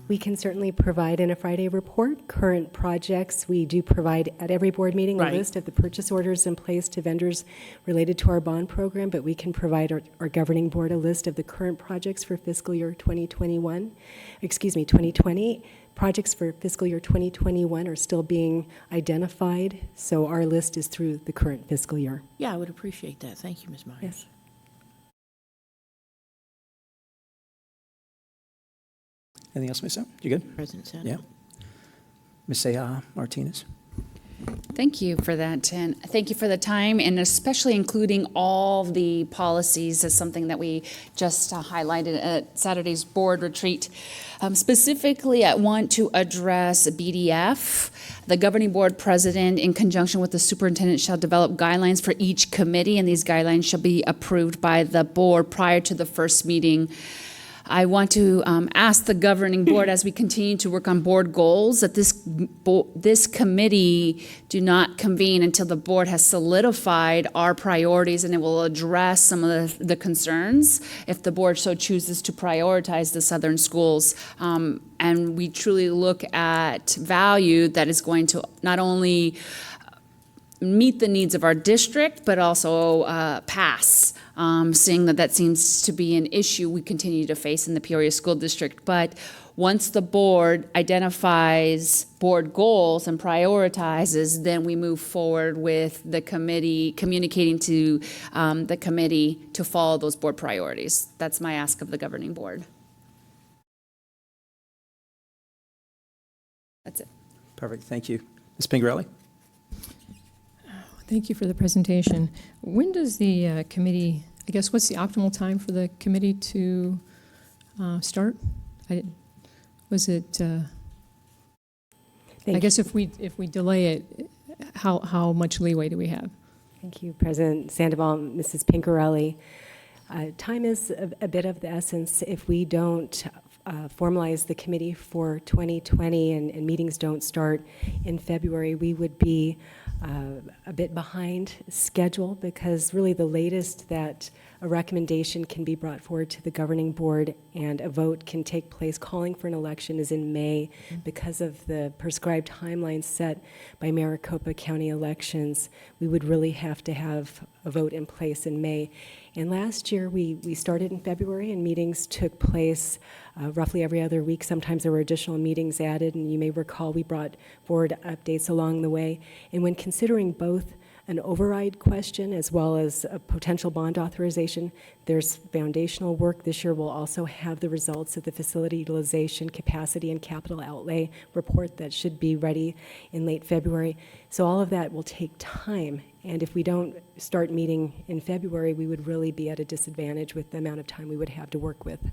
We can certainly provide in a Friday report current projects. We do provide at every board meeting Right. a list of the purchase orders in place to vendors related to our bond program, but we can provide our governing board a list of the current projects for fiscal year 2020. Projects for fiscal year 2021 are still being identified, so our list is through the current fiscal year. Yeah, I would appreciate that. Thank you, Ms. Myers. Yes. Anything else, Ms. Doan? You good? President Sanders? Yeah. Ms. Seah Martinez? Thank you for that, and thank you for the time, and especially including all the policies as something that we just highlighted at Saturday's board retreat. Specifically, I want to address BDF. The governing board president, in conjunction with the superintendent, shall develop guidelines for each committee, and these guidelines shall be approved by the board prior to the first meeting I want to ask the governing board, as we continue to work on board goals, that this committee do not convene until the board has solidified our priorities, and it will address some of the concerns if the board so chooses to prioritize the southern schools. And we truly look at value that is going to not only meet the needs of our district, but also pass, seeing that seems to be an issue we continue to face in the Peoria School District. But once the board identifies board goals and prioritizes, then we move forward with the committee, communicating to the committee to follow those board priorities. That's my ask of the governing board. That's it. Perfect, thank you. Ms. Pingarelli? Thank you for the presentation. When does the committee, I guess, what's the optimal time for the committee to start? Was it, I guess if we delay it, how much leeway do we have? Thank you, President Sandoval, Mrs. Pincarelli. Time is a bit of the essence. If we don't formalize the committee for 2020 and meetings don't start in February, we would be a bit behind schedule, because really the latest that a recommendation can be brought forward to the governing board and a vote can take place calling for an election is in May. Because of the prescribed timeline set by Maricopa County elections, we would really have to have a vote in place in May. And last year, we started in February, and meetings took place roughly every other week. Sometimes there were additional meetings added, and you may recall we brought forward updates along the way. And when considering both an override question as well as a potential bond authorization, there's foundational work. This year we'll also have the results of the facility utilization, capacity, and capital outlay report that should be ready in late February. So all of that will take time. And if we don't start meeting in February, we would really be at a disadvantage with the amount of time we would have to work with.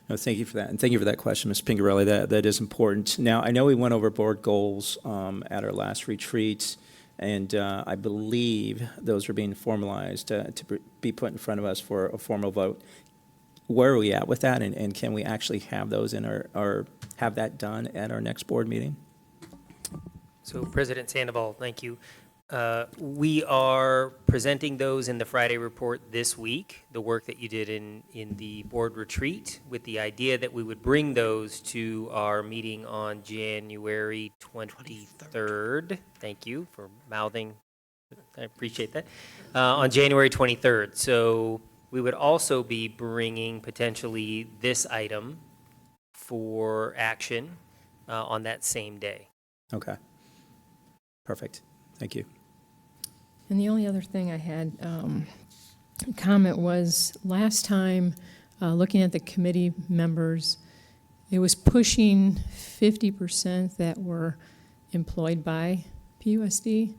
No, thank you for that, and thank you for that question, Ms. Pingarelli. That is important. Now, I know we went over board goals at our last retreat, and I believe those are being formalized to be put in front of us for a formal vote. Where are we at with that, and can we actually have those in or have that done at our next board meeting? So, President Sandoval, thank you. We are presenting those in the Friday report this week, the work that you did in the board retreat, with the idea that we would bring those to our meeting on January 23rd. Thank you for mouthing. I appreciate that. On January 23rd. So we would also be bringing potentially this item for action on that same day. Okay. Perfect. Thank you. And the only other thing I had comment was last time, looking at the committee members, it was pushing 50% that were employed by PUSD.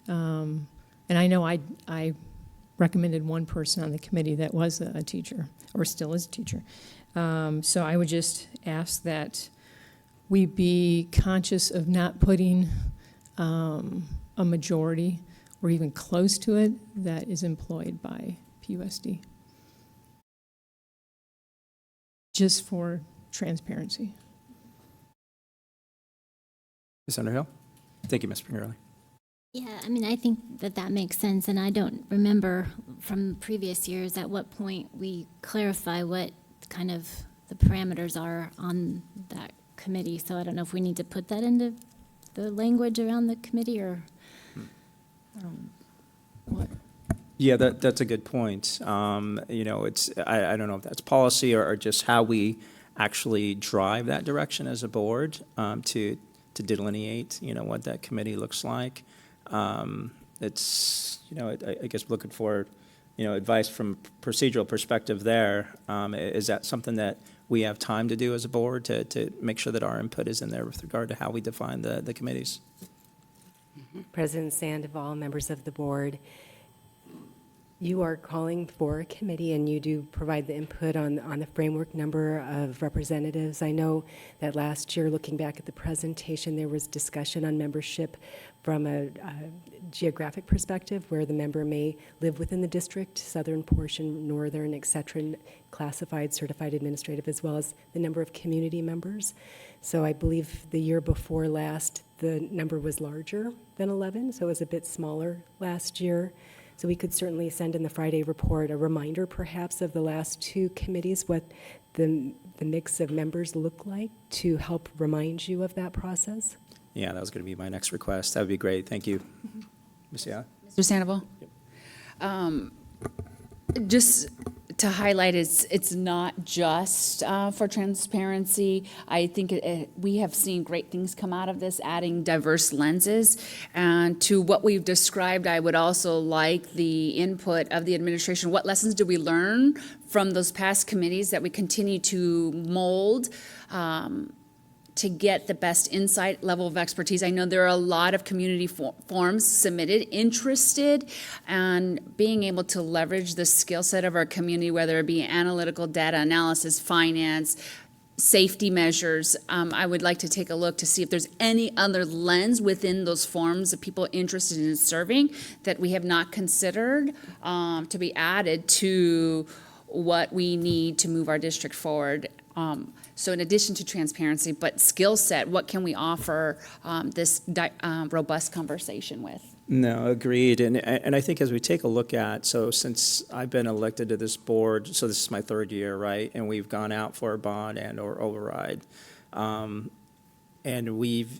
And I know I recommended one person on the committee that was a teacher, or still is a teacher. So I would just ask that we be conscious of not putting a majority or even close to it that is employed by PUSD. Just for transparency. Ms. Underhill? Thank you, Ms. Pingarelli. Yeah, I mean, I think that makes sense, and I don't remember from previous years at what point we clarify what kind of the parameters are on that committee, so I don't know if we need to put that into the language around the committee or what? Yeah, that's a good point. It's I don't know if that's policy or just how we actually drive that direction as a board to delineate, what that committee looks like. It's, I guess looking for, advice from procedural perspective there. Is that something that we have time to do as a board to make sure that our input is in there with regard to how we define the committees? President Sandoval, members of the board, You are calling for a committee, and you do provide the input on the framework number of representatives. I know that last year, looking back at the presentation, there was discussion on membership from a geographic perspective, where the member may live within the district, southern portion, northern, et cetera, classified, certified, administrative, as well as the number of community members. So I believe the year before last, the number was larger than 11, so it was a bit smaller last year. So we could certainly send in the Friday report a reminder perhaps of the last two committees, what the mix of members look like, to help remind you of that process. Yeah, that was going to be my next request. That would be great. Thank you. Ms. Yao? Mr. Sandoval? Just to highlight, it's not just for transparency. I think we have seen great things come out of this, adding diverse lenses. And to what we've described, I would also like the input of the administration. What lessons do we learn from those past committees that we continue to mold to get the best insight level of expertise? I know there are a lot of community forms submitted, interested, and being able to leverage the skill set of our community, whether it be analytical data analysis, finance, safety measures. I would like to take a look to see if there's any other lens within those forms of people interested in serving that we have not considered to be added to what we need to move our district forward. So in addition to transparency, but skill set, what can we offer this robust conversation with? No, agreed. And I think as we take a look at, so since I've been elected to this board, so this is my third year, right? And we've gone out for a bond and or override. And we've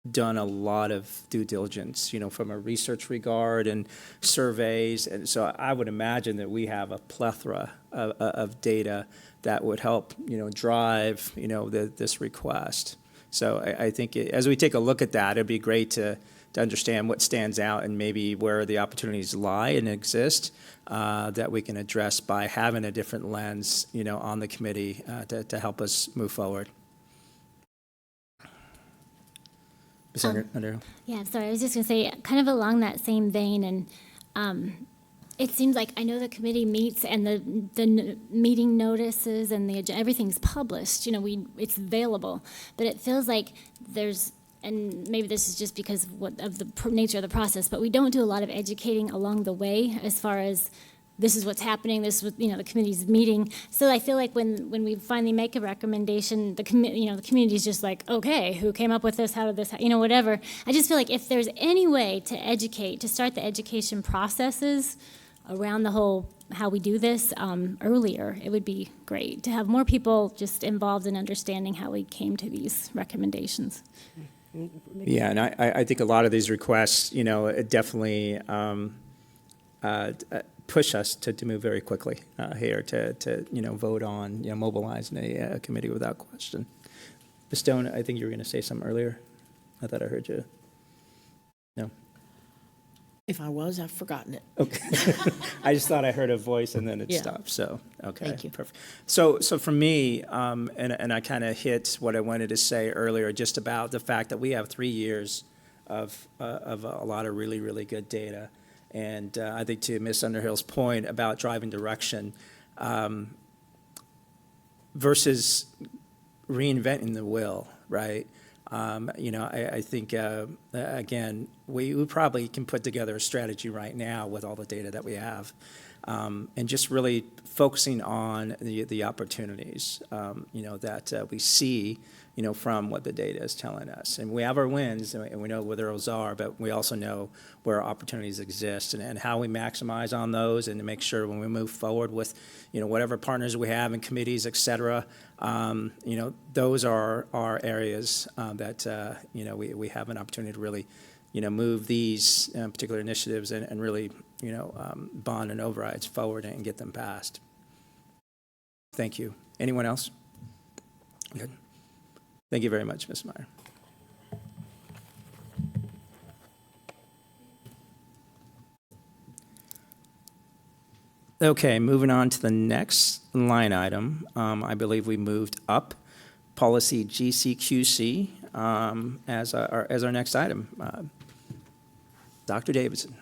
done a lot of due diligence, from a research regard and surveys. And so I would imagine that we have a plethora of data that would help, drive, this request. So I think as we take a look at that, it'd be great to understand what stands out and maybe where the opportunities lie and exist that we can address by having a different lens, on the committee to help us move forward. Ms. Underhill? Yeah, sorry, I was just going to say, kind of along that same vein, and it seems like, I know the committee meets and the meeting notices and everything's published, it's available, but it feels like there's, and maybe this is just because of the nature of the process, but we don't do a lot of educating along the way as far as this is what's happening, this is what, the committee's meeting. So I feel like when we finally make a recommendation, the community's just like, okay, who came up with this, how did this, whatever. I just feel like if there's any way to educate, to start the education processes around the whole how we do this earlier, it would be great to have more people just involved in understanding how we came to these recommendations. Yeah, and I think a lot of these requests, it definitely push us to move very quickly here to vote on, mobilizing a committee without question. Ms. Stone, I think you were going to say something earlier. I thought I heard you. No? If I was, I've forgotten it. Okay. I just thought I heard a voice and then it Yeah. stopped, so, okay. Thank you. Perfect. So for me, and I kind of hit what I wanted to say earlier, just about the fact that we have 3 years of a lot of really, really good data. And I think to Ms. Underhill's point about driving direction versus reinventing the wheel, right? I think, again, we probably can put together a strategy right now with all the data that we have, and just really focusing on the opportunities, that we see, from what the data is telling us. And we have our wins, and we know where those are, but we also know where opportunities exist and how we maximize on those and to make sure when we move forward with, whatever partners we have in committees, et cetera, those are our areas that, we have an opportunity to really, move these particular initiatives and really, bond and overrides forward and get them passed. Thank you. Anyone else? Good. Thank you very much, Ms. Meyer. Okay, moving on to the next line item. I believe we moved up policy GCQC as our next item. Dr. Davidson.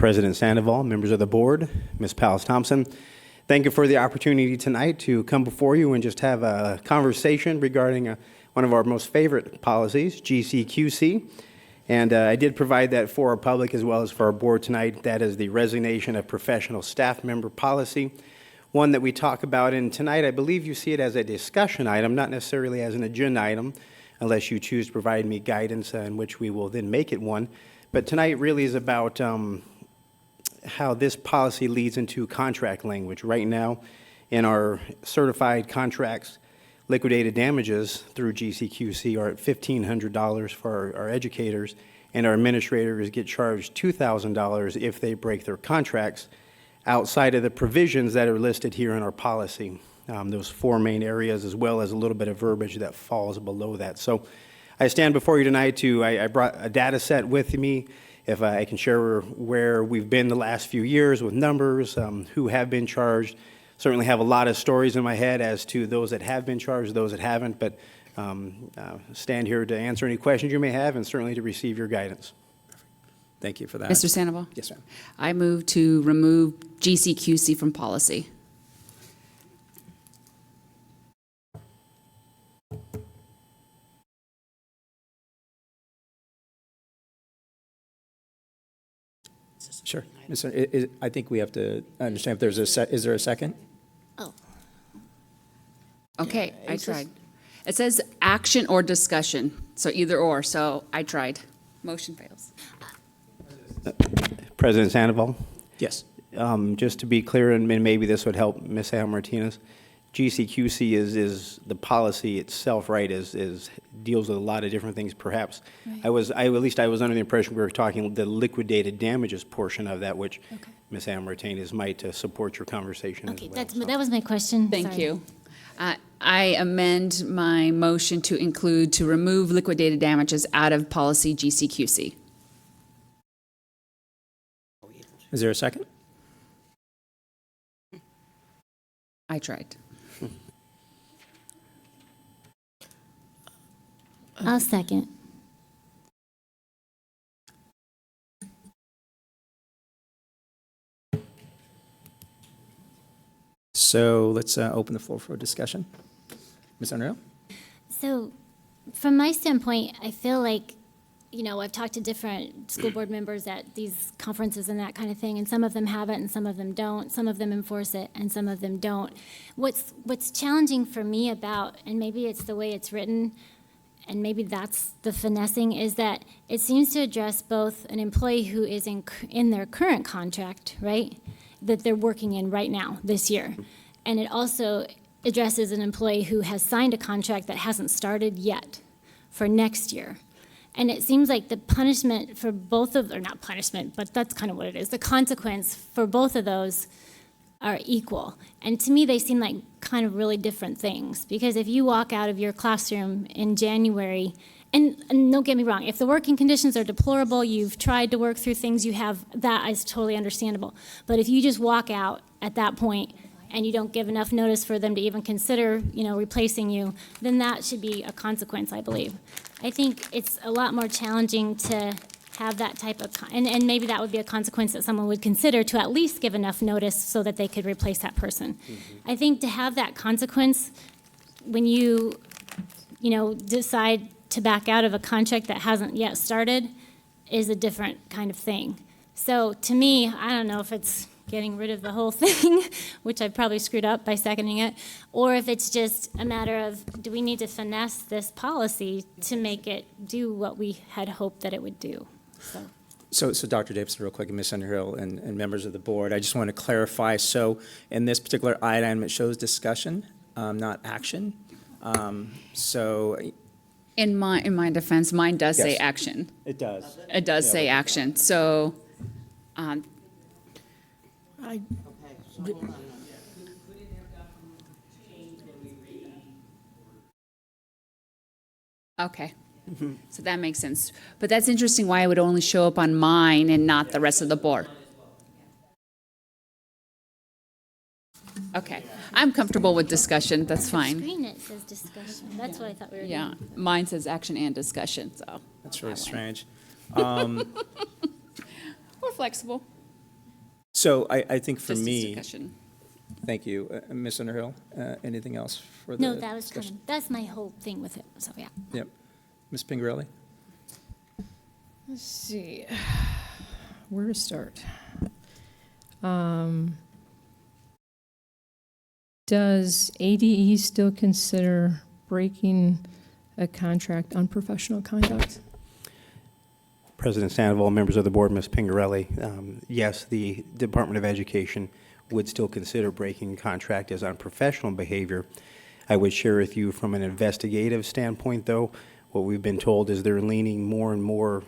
President Sandoval, members of the board, Ms. Palace Thompson. Thank you for the opportunity tonight to come before you and just have a conversation regarding one of our most favorite policies, GCQC. And I did provide that for our public as well as for our board tonight. That is the resignation of professional staff member policy, one that we talk about. And tonight, I believe you see it as a discussion item, not necessarily as an agenda item, unless you choose to provide me guidance in which we will then make it one. But tonight really is about how this policy leads into contract language. Right now, in our certified contracts, liquidated damages through GCQC are at $1,500 for our educators, and our administrators get charged $2,000 if they break their contracts outside of the provisions that are listed here in our policy. Those four main areas, as well as a little bit of verbiage that falls below that. So I stand before you tonight I brought a data set with me. If I can share where we've been the last few years with numbers, who have been charged. Certainly have a lot of stories in my head as to those that have been charged, those that haven't, but stand here to answer any questions you may have and certainly to receive your guidance. Thank you for that. Mr. Sandoval? Yes, ma'am. I move to remove GCQC from policy. Sure. I think we have to understand if there's is there a second? Oh, Okay, I tried. It says action or discussion, so either or, so I tried. Motion fails. President Sandoval, Yes. just to be clear, and maybe this would help Ms. Al Martinez, GCQC is the policy itself, right, is deals with a lot of different things, perhaps. Right. I was under the impression we were talking the liquidated damages portion of that, which Okay. Ms. Al Martinez might support your conversation okay, as well. that was my question. Thank Sorry. you. I amend my motion to remove liquidated damages out of policy GCQC. Is there a second? I tried. I'll second. So let's open the floor for discussion. Ms. Unreal? So, from my standpoint, I feel like, I've talked to different school board members at these conferences and that kind of thing, and some of them have it and some of them don't. Some of them enforce it and some of them don't. What's challenging for me about, and maybe it's the way it's written, and maybe that's the finessing, is that it seems to address both an employee who is in their current contract, right, that they're working in right now, this year. And it also addresses an employee who has signed a contract that hasn't started yet for next year. And it seems like the punishment for both of, or not punishment, but that's kind of what it is, the consequence for both of those are equal. And to me, they seem like kind of really different things. Because if you walk out of your classroom in January, and don't get me wrong, if the working conditions are deplorable, you've tried to work through things, that is totally understandable. But if you just walk out at that point and you don't give enough notice for them to even consider, replacing you, then that should be a consequence, I believe. I think it's a lot more challenging to have that type of, and maybe that would be a consequence that someone would consider to at least give enough notice so that they could replace that person. Mm-hmm. I think to have that consequence when you decide to back out of a contract that hasn't yet started is a different kind of thing. So to me, I don't know if it's getting rid of the whole thing, which I probably screwed up by seconding it, or if it's just a matter of, do we need to finesse this policy to make it do what we had hoped that it would do? So Dr. Davidson, real quick, and Ms. Underhill and members of the board, I just want to clarify. So in this particular item, it shows discussion, not action. So In my defense, mine does say Yes. action. it does. It does say action, so, okay. So that makes sense. But that's interesting why it would only show up on mine and not the rest of the board. Okay, I'm comfortable with discussion, that's fine. Screen it says discussion. That's what I thought we were doing. Yeah, mine says action and discussion, so. That's really strange. We're flexible. So I think for Just a me, discussion. thank you. Ms. Underhill, anything else for the No, that was discussion? that's my whole thing with it, so yeah. Yep. Ms. Pingarelli? Let's see, where to start? Does ADE still consider breaking a contract unprofessional conduct? President Sandoval, members of the board, Ms. Pingarelli, yes, the Department of Education would still consider breaking contract as unprofessional behavior. I would share with you from an investigative standpoint, though, what we've been told is they're leaning more and more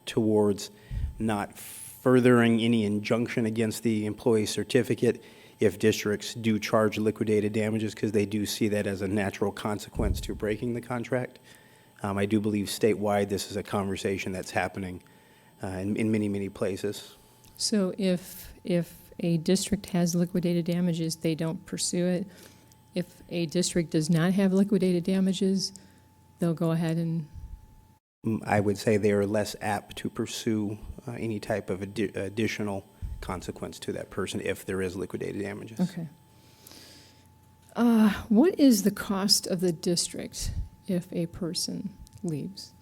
towards not furthering any injunction against the employee certificate if districts do charge liquidated damages, because they do see that as a natural consequence to breaking the contract. I do believe statewide this is a conversation that's happening in many, many places. So if a district has liquidated damages, they don't pursue it. If a district does not have liquidated damages, they'll go ahead and, I would say they are less apt to pursue any type of additional consequence to that person if there is liquidated damages. okay. What is the cost of the district if a person leaves?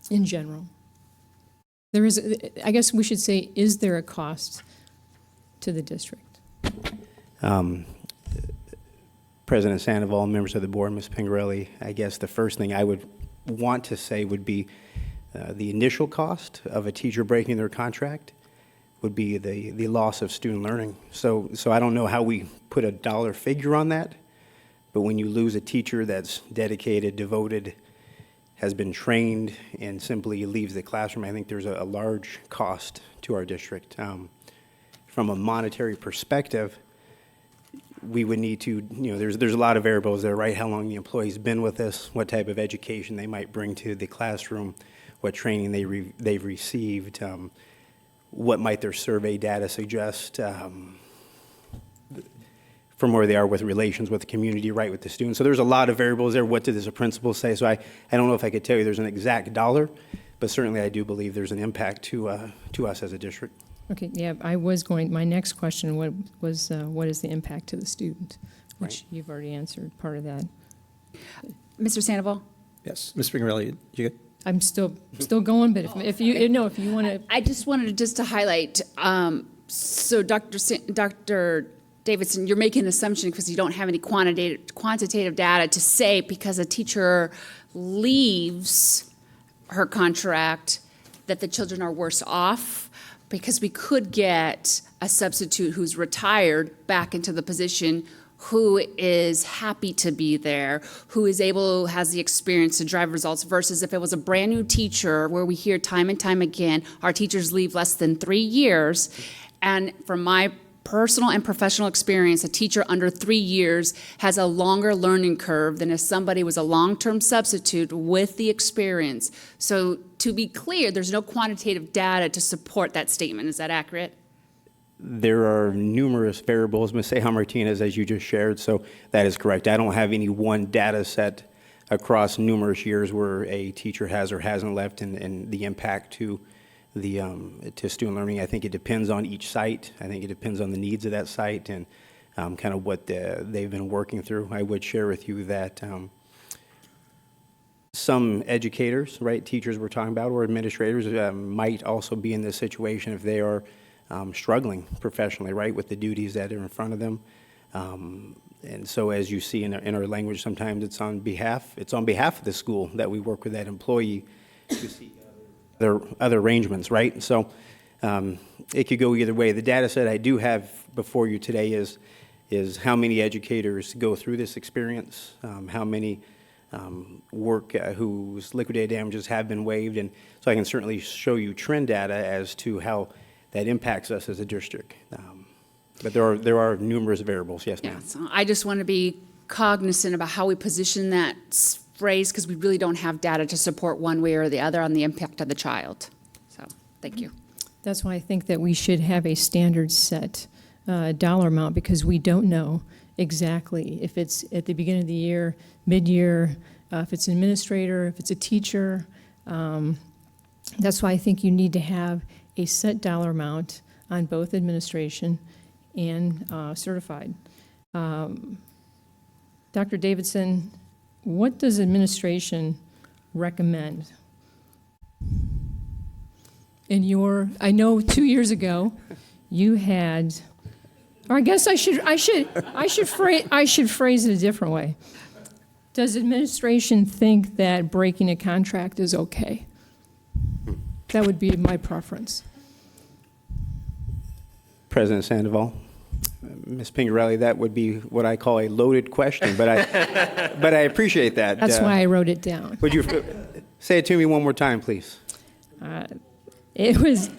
In general? There is, I guess we should say, is there a cost to the district? President Sandoval, members of the board, Ms. Pingarelli, I guess the first thing I would want to say would be the initial cost of a teacher breaking their contract would be the loss of student learning. So I don't know how we put a dollar figure on that, but when you lose a teacher that's dedicated, devoted, has been trained, and simply leaves the classroom, I think there's a large cost to our district. From a monetary perspective, we would need to, there's a lot of variables there, right? How long the employee's been with us, what type of education they might bring to the classroom, what training they've received, what might their survey data suggest from where they are with relations with the community, right, with the students. So there's a lot of variables there. What does a principal say? So I don't know if I could tell you there's an exact dollar, but certainly I do believe there's an impact to us as a district. Okay, yeah, my next question was what is the impact to the student? Which you've already answered part of that. Mr. Sandoval? Yes. Ms. Pingarelli, you good? I'm still going, but if you want to. I just wanted to highlight, so Dr. Davidson, you're making an assumption because you don't have any quantitative data to say because a teacher leaves her contract that the children are worse off, because we could get a substitute who's retired back into the position, who is happy to be there, who has the experience to drive results, versus if it was a brand new teacher, where we hear time and time again, our teachers leave less than 3 years. And from my personal and professional experience, a teacher under 3 years has a longer learning curve than if somebody was a long-term substitute with the experience. So to be clear, there's no quantitative data to support that statement. Is that accurate? There are numerous variables, Ms. Ceja Martinez, as you just shared, so that is correct. I don't have any one data set across numerous years where a teacher has or hasn't left and the impact to student learning. I think it depends on each site. I think it depends on the needs of that site and kind of what they've been working through. I would share with you that some educators, right, teachers we're talking about, or administrators might also be in this situation if they are struggling professionally, right, with the duties that are in front of them. And so as you see in our language, sometimes it's on behalf of the school that we work with that employee to see other arrangements, right? So it could go either way. The data set I do have before you today is how many educators go through this experience, how many work whose liquidated damages have been waived, and so I can certainly show you trend data as to how that impacts us as a district. But there are numerous variables, yes, ma'am. Yeah, so I just want to be cognizant about how we position that phrase, because we really don't have data to support one way or the other on the impact of the child. So, thank you. That's why I think that we should have a standard set dollar amount, because we don't know exactly if it's at the beginning of the year, mid-year, if it's an administrator, if it's a teacher. That's why I think you need to have a set dollar amount on both administration and certified. Dr. Davidson, what does administration recommend? I know 2 years ago, you had, or I guess I should phrase it a different way. Does administration think that breaking a contract is okay? That would be my preference. President Sandoval, Ms. Pingarelli, that would be what I call a loaded question, but I appreciate that. That's why I wrote it down. Would you say it to me one more time, please? It was,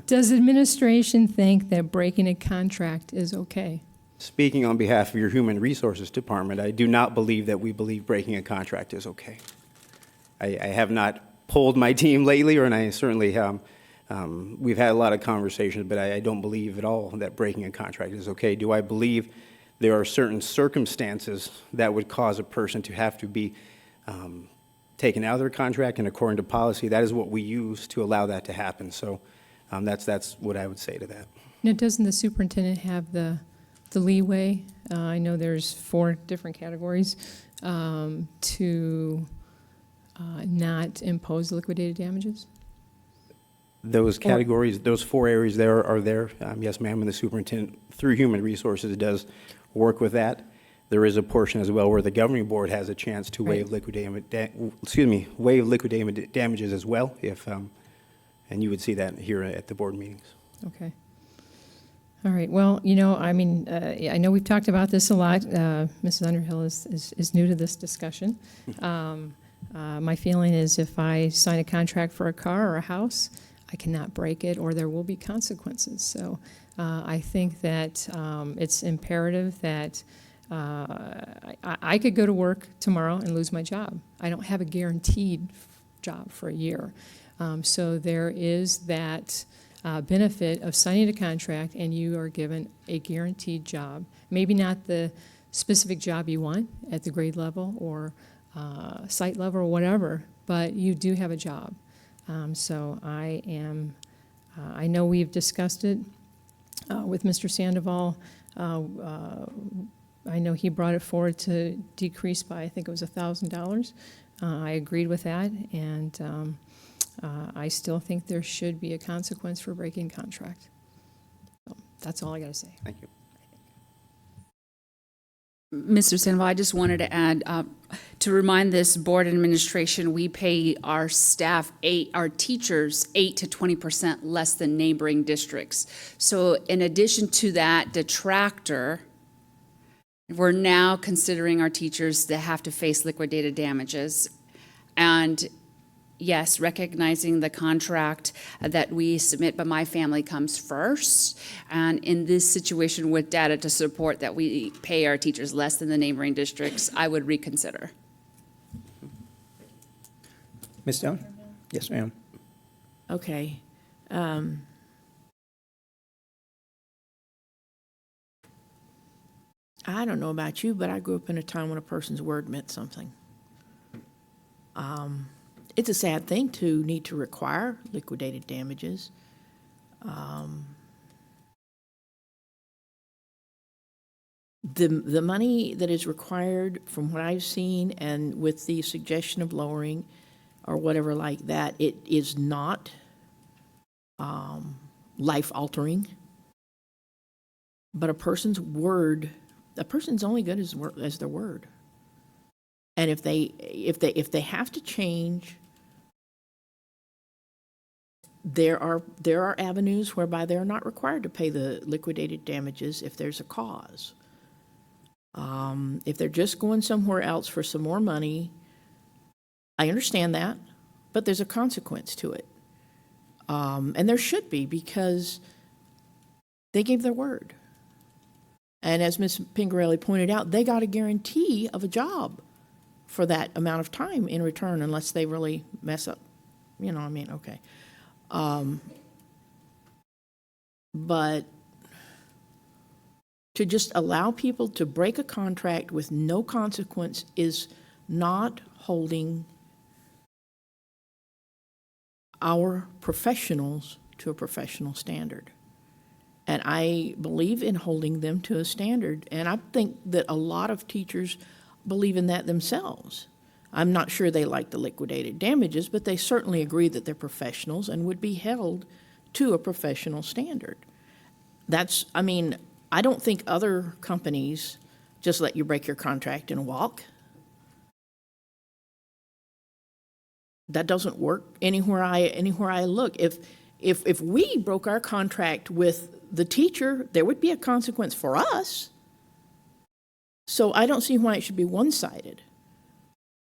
does administration think that breaking a contract is okay? Speaking on behalf of your Human Resources Department, I do not believe that we believe breaking a contract is okay. I have not polled my team lately, and I certainly we've had a lot of conversations, but I don't believe at all that breaking a contract is okay. Do I believe there are certain circumstances that would cause a person to have to be taken out of their contract, and according to policy, that is what we use to allow that to happen. So that's what I would say to that. Now, doesn't the superintendent have the leeway? I know there's 4 different categories to not impose liquidated damages? Those categories, those 4 areas there are there. Yes, ma'am, and the superintendent, through Human Resources, does work with that. There is a portion as well where the governing board has a chance to waive liquidated damages as well, if, and you would see that here at the board meetings. Okay. All right. Well, I mean, I know we've talked about this a lot. Mrs. Underhill is new to this discussion. My feeling is if I sign a contract for a car or a house, I cannot break it, or there will be consequences. So I think that it's imperative that I could go to work tomorrow and lose my job. I don't have a guaranteed job for a year. So there is that benefit of signing a contract and you are given a guaranteed job. Maybe not the specific job you want at the grade level or site level or whatever, but you do have a job. So I know we've discussed it with Mr. Sandoval. I know he brought it forward to decrease by, I think it was $1,000. I agreed with that, and I still think there should be a consequence for breaking contract. So that's all I got to say. Thank you. Mr. Sandoval, I just wanted to add, to remind this board administration, we pay our staff, our teachers 8 to 20% less than neighboring districts. So in addition to that detractor, we're now considering our teachers that have to face liquidated damages. And yes, recognizing the contract that we submit, but my family comes first. And in this situation with data to support that we pay our teachers less than the neighboring districts, I would reconsider. Ms. Stone? Yes, ma'am. Okay. I don't know about you, but I grew up in a time when a person's word meant something. It's a sad thing to need to require liquidated damages. The money that is required, from what I've seen, and with the suggestion of lowering or whatever like that, it is not life-altering. But a person's only good as their word. And if they have to change, there are avenues whereby they're not required to pay the liquidated damages if there's a cause. If they're just going somewhere else for some more money, I understand that, but there's a consequence to it. And there should be, because they gave their word. And as Ms. Pingarelli pointed out, they got a guarantee of a job for that amount of time in return, unless they really mess up. Okay. But to just allow people to break a contract with no consequence is not holding our professionals to a professional standard. And I believe in holding them to a standard. And I think that a lot of teachers believe in that themselves. I'm not sure they like the liquidated damages, but they certainly agree that they're professionals and would be held to a professional standard. I don't think other companies just let you break your contract and walk. That doesn't work anywhere I look. If we broke our contract with the teacher, there would be a consequence for us. So I don't see why it should be one-sided.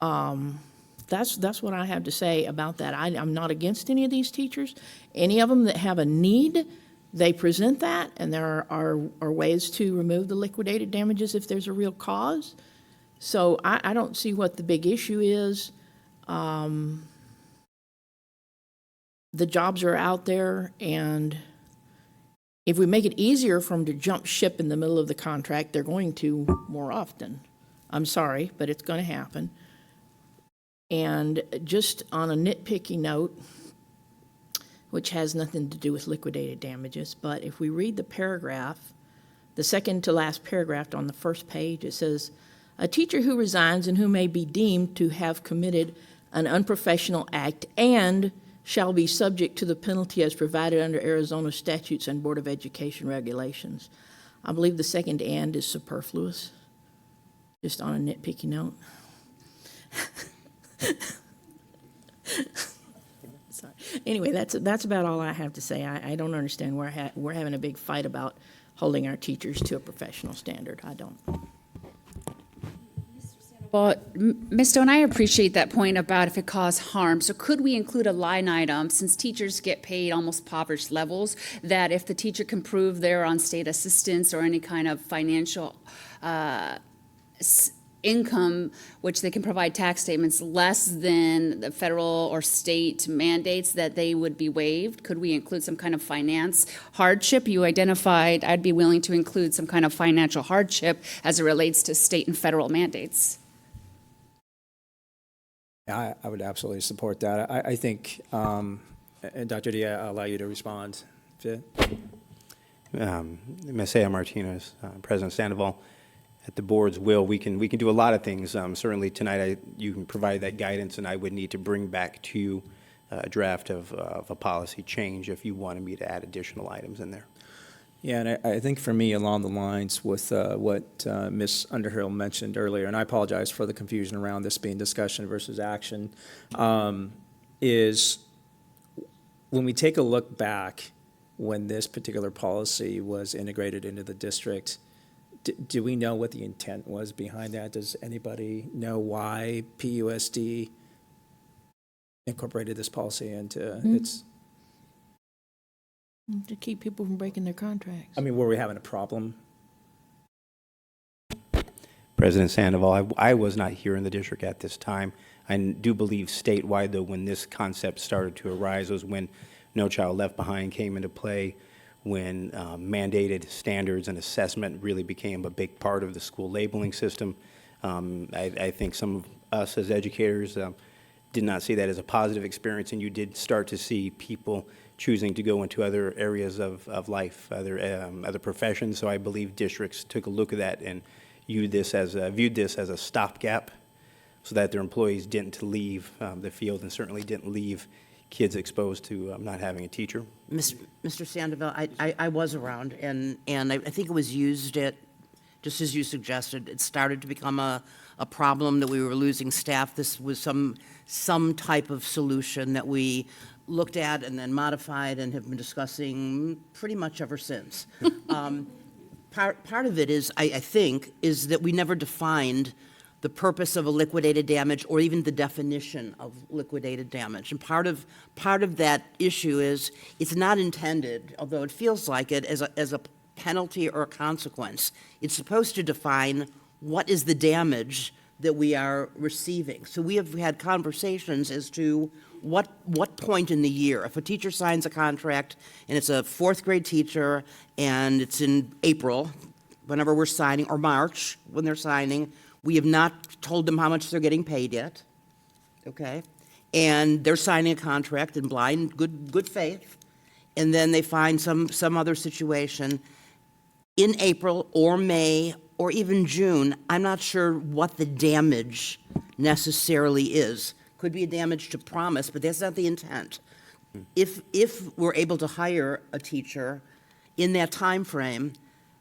That's what I have to say about that. I'm not against any of these teachers. Any of them that have a need, they present that, and there are ways to remove the liquidated damages if there's a real cause. So I don't see what the big issue is. The jobs are out there, and if we make it easier for them to jump ship in the middle of the contract, they're going to more often. I'm sorry, but it's going to happen. And just on a nitpicky note, which has nothing to do with liquidated damages, but if we read the paragraph, the second to last paragraph on the first page, it says, "A teacher who resigns and who may be deemed to have committed an unprofessional act and shall be subject to the penalty as provided under Arizona statutes and Board of Education regulations." I believe the second "and" is superfluous, just on a nitpicky note. Sorry. Anyway, that's about all I have to say. I don't understand why we're having a big fight about holding our teachers to a professional standard. I don't. Well, Ms. Stone, I appreciate that point about if it caused harm. So could we include a line item, since teachers get paid almost poverty levels, that if the teacher can prove they're on state assistance or any kind of financial income, which they can provide tax statements less than the federal or state mandates, that they would be waived? Could we include some kind of finance hardship? You identified, I'd be willing to include some kind of financial hardship as it relates to state and federal mandates. Yeah, I would absolutely support that. I think, and Dr. D, I'll allow you to respond. Ms. Aya Martinez, President Sandoval, at the board's will, we can do a lot of things. Certainly tonight, you can provide that guidance, and I would need to bring back to you a draft of a policy change if you wanted me to add additional items in there. Yeah, and I think for me, along the lines with what Ms. Underhill mentioned earlier, and I apologize for the confusion around this being discussion versus action, is when we take a look back when this particular policy was integrated into the district, do we know what the intent was behind that? Does anybody know why PUSD incorporated this policy into its... To keep people from breaking their contracts. I mean, were we having a problem? President Sandoval, I was not here in the district at this time. I do believe statewide, though, when this concept started to arise was when No Child Left Behind came into play, when mandated standards and assessment really became a big part of the school labeling system. I think some of us as educators did not see that as a positive experience, and you did start to see people choosing to go into other areas of life, other professions. So I believe districts took a look at that and viewed this as a stopgap, so that their employees didn't leave the field and certainly didn't leave kids exposed to not having a teacher. Mr. Sandoval, I was around, and I think it was used at, just as you suggested, it started to become a problem that we were losing staff. This was some type of solution that we looked at and then modified and have been discussing pretty much ever since. Part of it is, I think, is that we never defined the purpose of a liquidated damage or even the definition of liquidated damage. And part of that issue is it's not intended, although it feels like it, as a penalty or a consequence. It's supposed to define what is the damage that we are receiving. So we have had conversations as to what point in the year, if a teacher signs a contract and it's a fourth grade teacher and it's in April, whenever we're signing, or March when they're signing, we have not told them how much they're getting paid yet, okay? And they're signing a contract in blind, good faith. and then they find some other situation in April or May or even June, I'm not sure what the damage necessarily is. Could be a damage to promise, but that's not the intent. If we're able to hire a teacher in that time frame,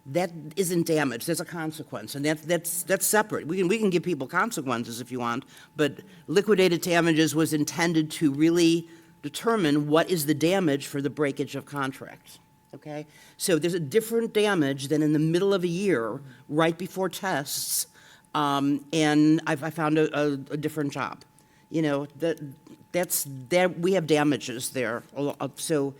that isn't damage. There's a consequence, and that's separate. We can give people consequences if you want, but liquidated damages was intended to really determine what is the damage for the breakage of contracts. Okay, so there's a different damage than in the middle of a year, right before tests, and I found a different job. You know, that's we have damages there. So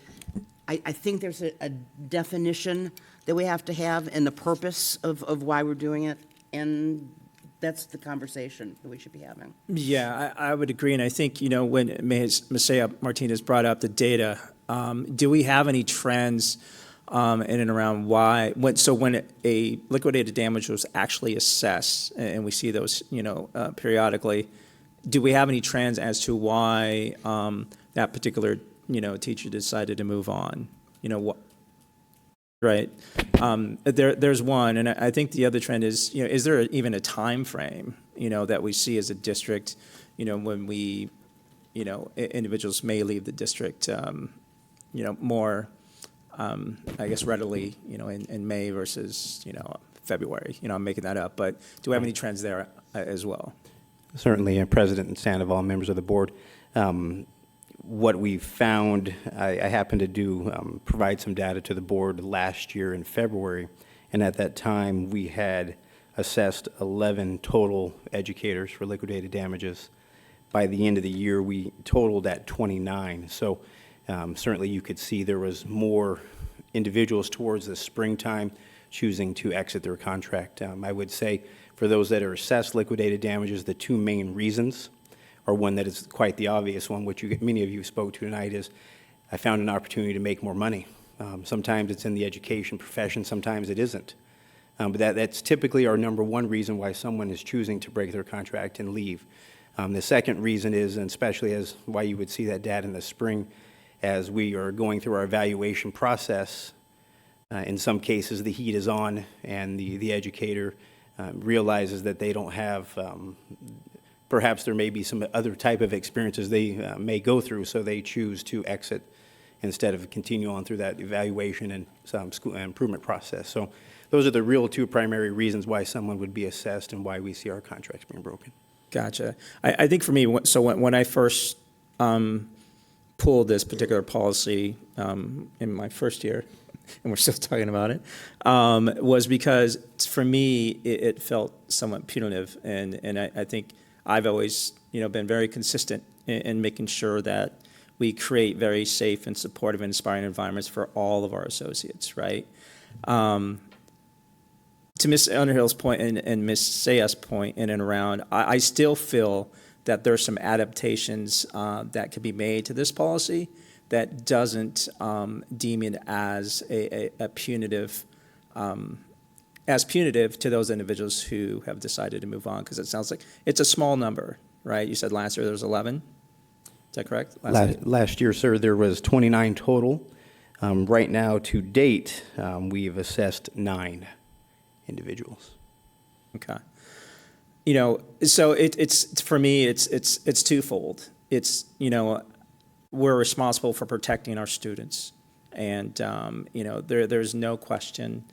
I think there's a definition that we have to have and the purpose of why we're doing it, and that's the conversation that we should be having. Yeah, I would agree, and I think, you know, when Ms. Martinez brought up the data, do we have any trends in and around when a liquidated damage was actually assessed, and we see those, you know, periodically, do we have any trends as to why that particular, you know, teacher decided to move on? You know, what? Right. There's one, and I think the other trend is, you know, is there even a time frame, you know, that we see as a district, you know, when we, you know, individuals may leave the district, you know, more, I guess, readily, you know, in May versus, you know, February. You know, I'm making that up, but do we have any trends there as well? Certainly, President Sandoval, members of the board. What we found, I happened to provide some data to the board last year in February, and at that time we had assessed 11 total educators for liquidated damages. By the end of the year, we totaled at 29. So certainly you could see there was more individuals towards the springtime choosing to exit their contract. I would say for those that are assessed liquidated damages, the two main reasons or one that is quite the obvious one, which many of you spoke to tonight, is I found an opportunity to make more money. Sometimes it's in the education profession, sometimes it isn't. But that's typically our number one reason why someone is choosing to break their contract and leave. The second reason is, and especially as why you would see that data in the spring, as we are going through our evaluation process, in some cases the heat is on and the educator realizes that they don't have perhaps there may be some other type of experiences they may go through, so they choose to exit instead of continue on through that evaluation and school improvement process. So those are the real two primary reasons why someone would be assessed and why we see our contracts being broken. Gotcha. I think for me, so when I first pulled this particular policy in my first year, and we're still talking about it, was because for me, it felt somewhat punitive, and I think I've always, you know, been very consistent in making sure that we create very safe and supportive and inspiring environments for all of our associates, right? To Ms. Underhill's point and Ms. Sayas' point in and around, I still feel that there's some adaptations that could be made to this policy that doesn't deem it as a punitive, as punitive to those individuals who have decided to move on, because it sounds like it's a small number, right? You said last year there was 11? Is that correct? Last year, sir, there was 29 total. Right now, to date, we've assessed 9 individuals. Okay. You know, so it's for me, it's twofold. It's, you know, we're responsible for protecting our students, and you know, there's no question.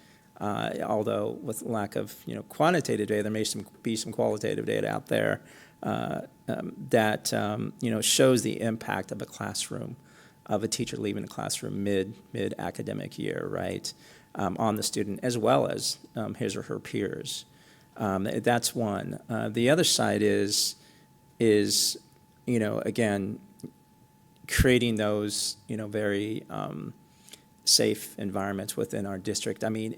Although with lack of, you know, quantitative data, there may be some qualitative data out there that you know, shows the impact of a classroom, of a teacher leaving the classroom mid academic year, right, on the student as well as his or her peers. That's one. The other side is you know, again, creating those, you know, very safe environments within our district. I mean,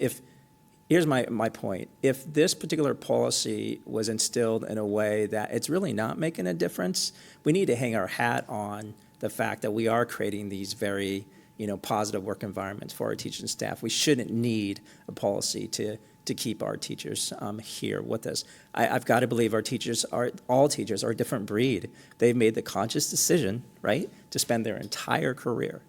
here's my point. If this particular policy was instilled in a way that it's really not making a difference, we need to hang our hat on the fact that we are creating these very, you know, positive work environments for our teachers and staff. We shouldn't need a policy to keep our teachers here with us. I've got to believe all teachers are a different breed. They've made the conscious decision, right, to spend their entire career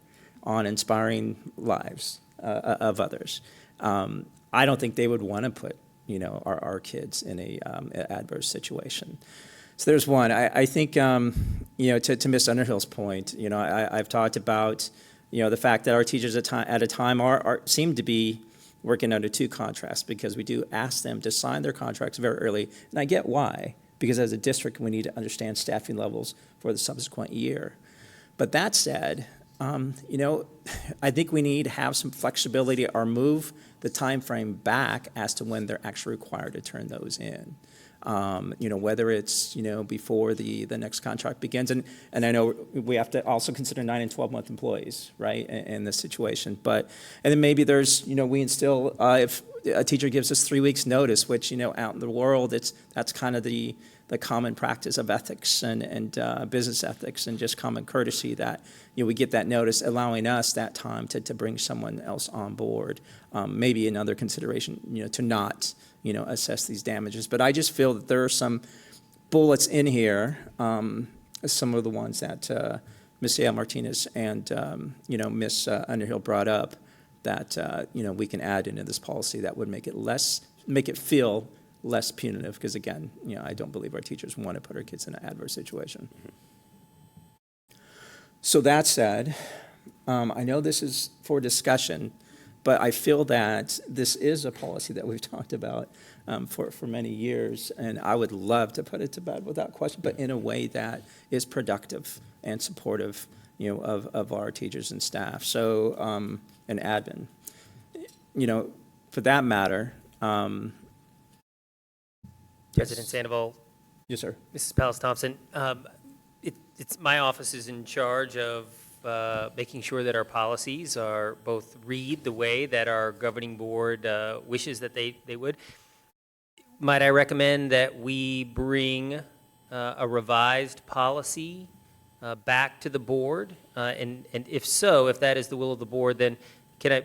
on inspiring lives of others. I don't think they would want to put, our kids in a adverse situation. So there's one. I think, to Ms. Underhill's point, I've talked about, the fact that our teachers at a time seem to be working under two contracts, because we do ask them to sign their contracts very early. And I get why, because as a district, we need to understand staffing levels for the subsequent year. But that said, I think we need to have some flexibility or move the time frame back as to when they're actually required to turn those in. Whether it's, before the next contract begins. And I know we have to also consider 9 and 12-month employees, right, in this situation. And then maybe there's, we instill, if a teacher gives us 3 weeks notice, which, out in the world, that's kind of the common practice of ethics and business ethics and just common courtesy, that, we get that notice, allowing us that time to bring someone else on board. Maybe another consideration, to not, assess these damages. But I just feel that there are some bullets in here, some of the ones that Ms. Sayah Martinez and, Ms. Underhill brought up, that, we can add into this policy that would make it feel less punitive, because again, I don't believe our teachers want to put our kids in an adverse situation. So that said, I know this is for discussion, but I feel that this is a policy that we've talked about for many years, and I would love to put it to bed without question, but in a way that is productive and supportive, of our teachers and staff. So, and admin, for that matter. President Sandoval. Yes, sir. Mrs. Palace Thompson, it's my office is in charge of making sure that our policies are both read the way that our governing board wishes that they would. Might I recommend that we bring a revised policy back to the board? And if so, if that is the will of the board, then can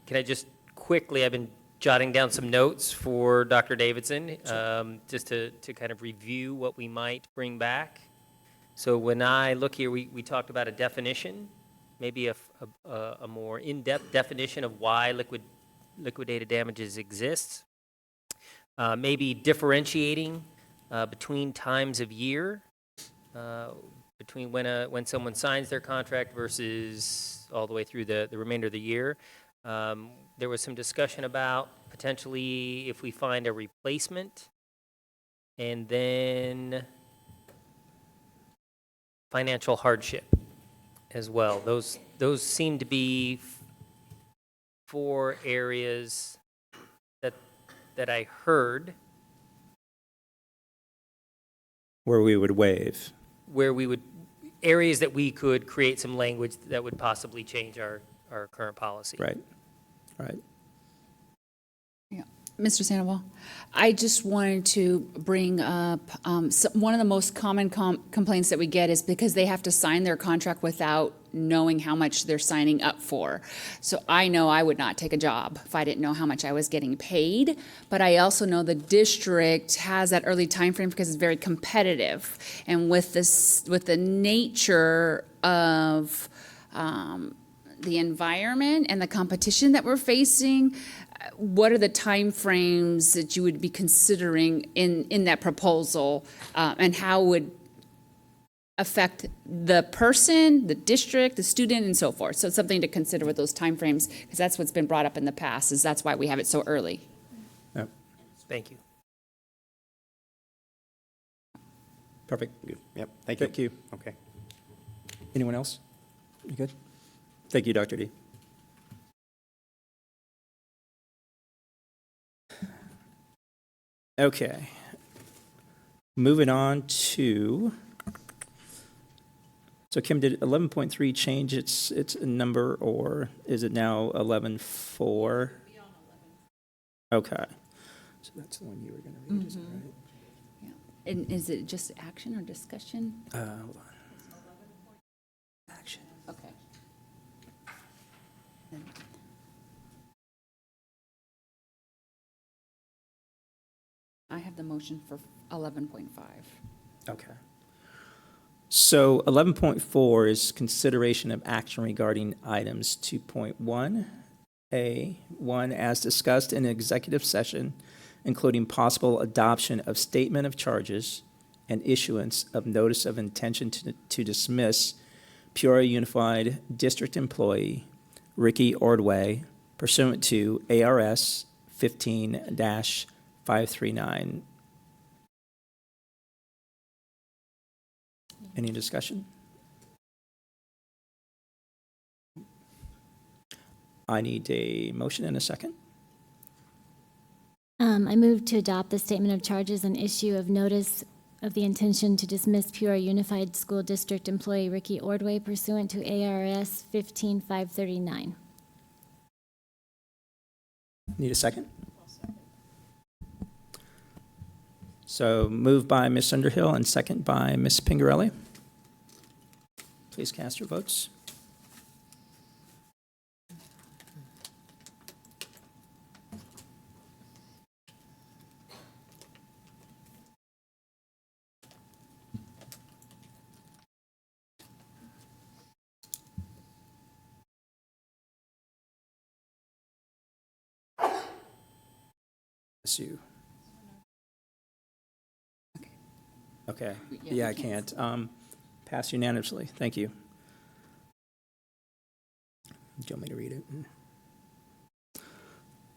I just quickly, I've been jotting down some notes for Dr. Davidson, just to kind of review what we might bring back. So when I look here, we talked about a definition, maybe a more in-depth definition of why liquidated damages exists. Maybe differentiating between times of year, between when someone signs their contract versus all the way through the remainder of the year. There was some discussion about potentially if we find a replacement, and then financial hardship as well. Those seem to be 4 areas that I heard Where we would waive. areas that we could create some language that would possibly change our current policy. Right. Yeah. Mr. Sandoval, I just wanted to bring up, one of the most common complaints that we get is because they have to sign their contract without knowing how much they're signing up for. So I know I would not take a job if I didn't know how much I was getting paid, but I also know the district has that early time frame because it's very competitive. And with the nature of the environment and the competition that we're facing, what are the time frames that you would be considering in that proposal, and how would affect the person, the district, the student, and so forth? So it's something to consider with those time frames, because that's what's been brought up in the past, is that's why we have it so early. Yep. Thank you. Perfect. Yep, thank you. Thank you. Okay. Anyone else? You good? Thank you, Dr. D. Okay. Moving on to, so Kim, did 11.3 change its number, or is it now 11.4? Okay. So that's the one you were going to read, is that right? Yeah. And is it just action or discussion? Hold on. Action. Okay. I have the motion for 11.5. Okay. So 11.4 is consideration of action regarding items 2.1A, 1 as discussed in executive session, including possible adoption of statement of charges and issuance of notice of intention to dismiss Peoria Unified District employee Ricky Ordway pursuant to ARS 15-539. Any discussion? I need a motion and a second. I move to adopt the statement of charges and issue of notice of the intention to dismiss Peoria Unified School District employee Ricky Ordway pursuant to ARS 15-539. Need a second? So moved by Ms. Underhill and second by Ms. Pingarelli. Please cast your votes. Bless you. Okay. Yeah, I can't. Pass unanimously. Thank you. Do you want me to read it?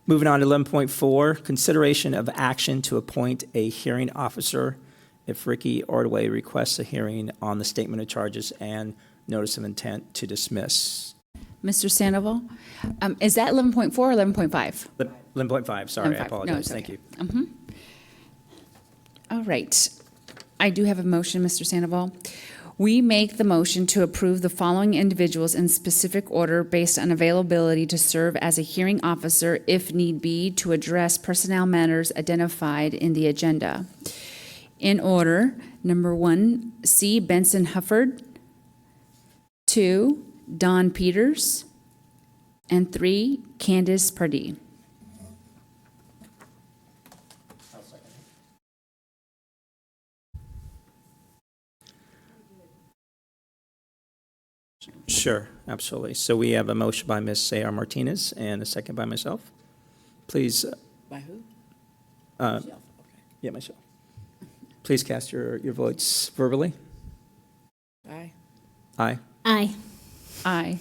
Moving on to 11.4, consideration of action to appoint a hearing officer if Ricky Ordway requests a hearing on the statement of charges and notice of intent to dismiss. Mr. Sandoval, is that 11.4 or 11.5? 11.5, sorry, I 11.5. No, apologize. it's Thank okay. you. All right. I do have a motion, Mr. Sandoval. We make the motion to approve the following individuals in specific order based on availability to serve as a hearing officer if need be to address personnel matters identified in the agenda. In order, number 1, C. Benson Hufford, 2, Don Peters, and 3, Candace Pardee. Sure, absolutely. So we have a motion by Ms. Sayar Martinez and a second by myself. Please, By who? uh, Myself, okay. yeah, myself. Please cast your votes verbally. Aye. Aye. Aye. Aye.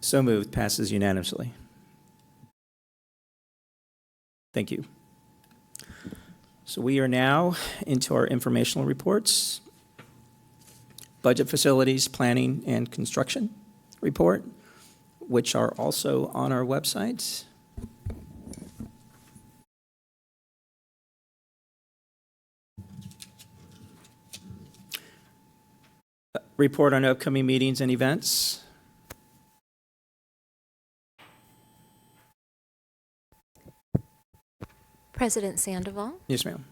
So moved, passes unanimously. Thank you. So we are now into our informational reports. Budget Facilities, Planning, and Construction report, which are also on our website. Report on upcoming meetings and events. President Sandoval. Yes, ma'am.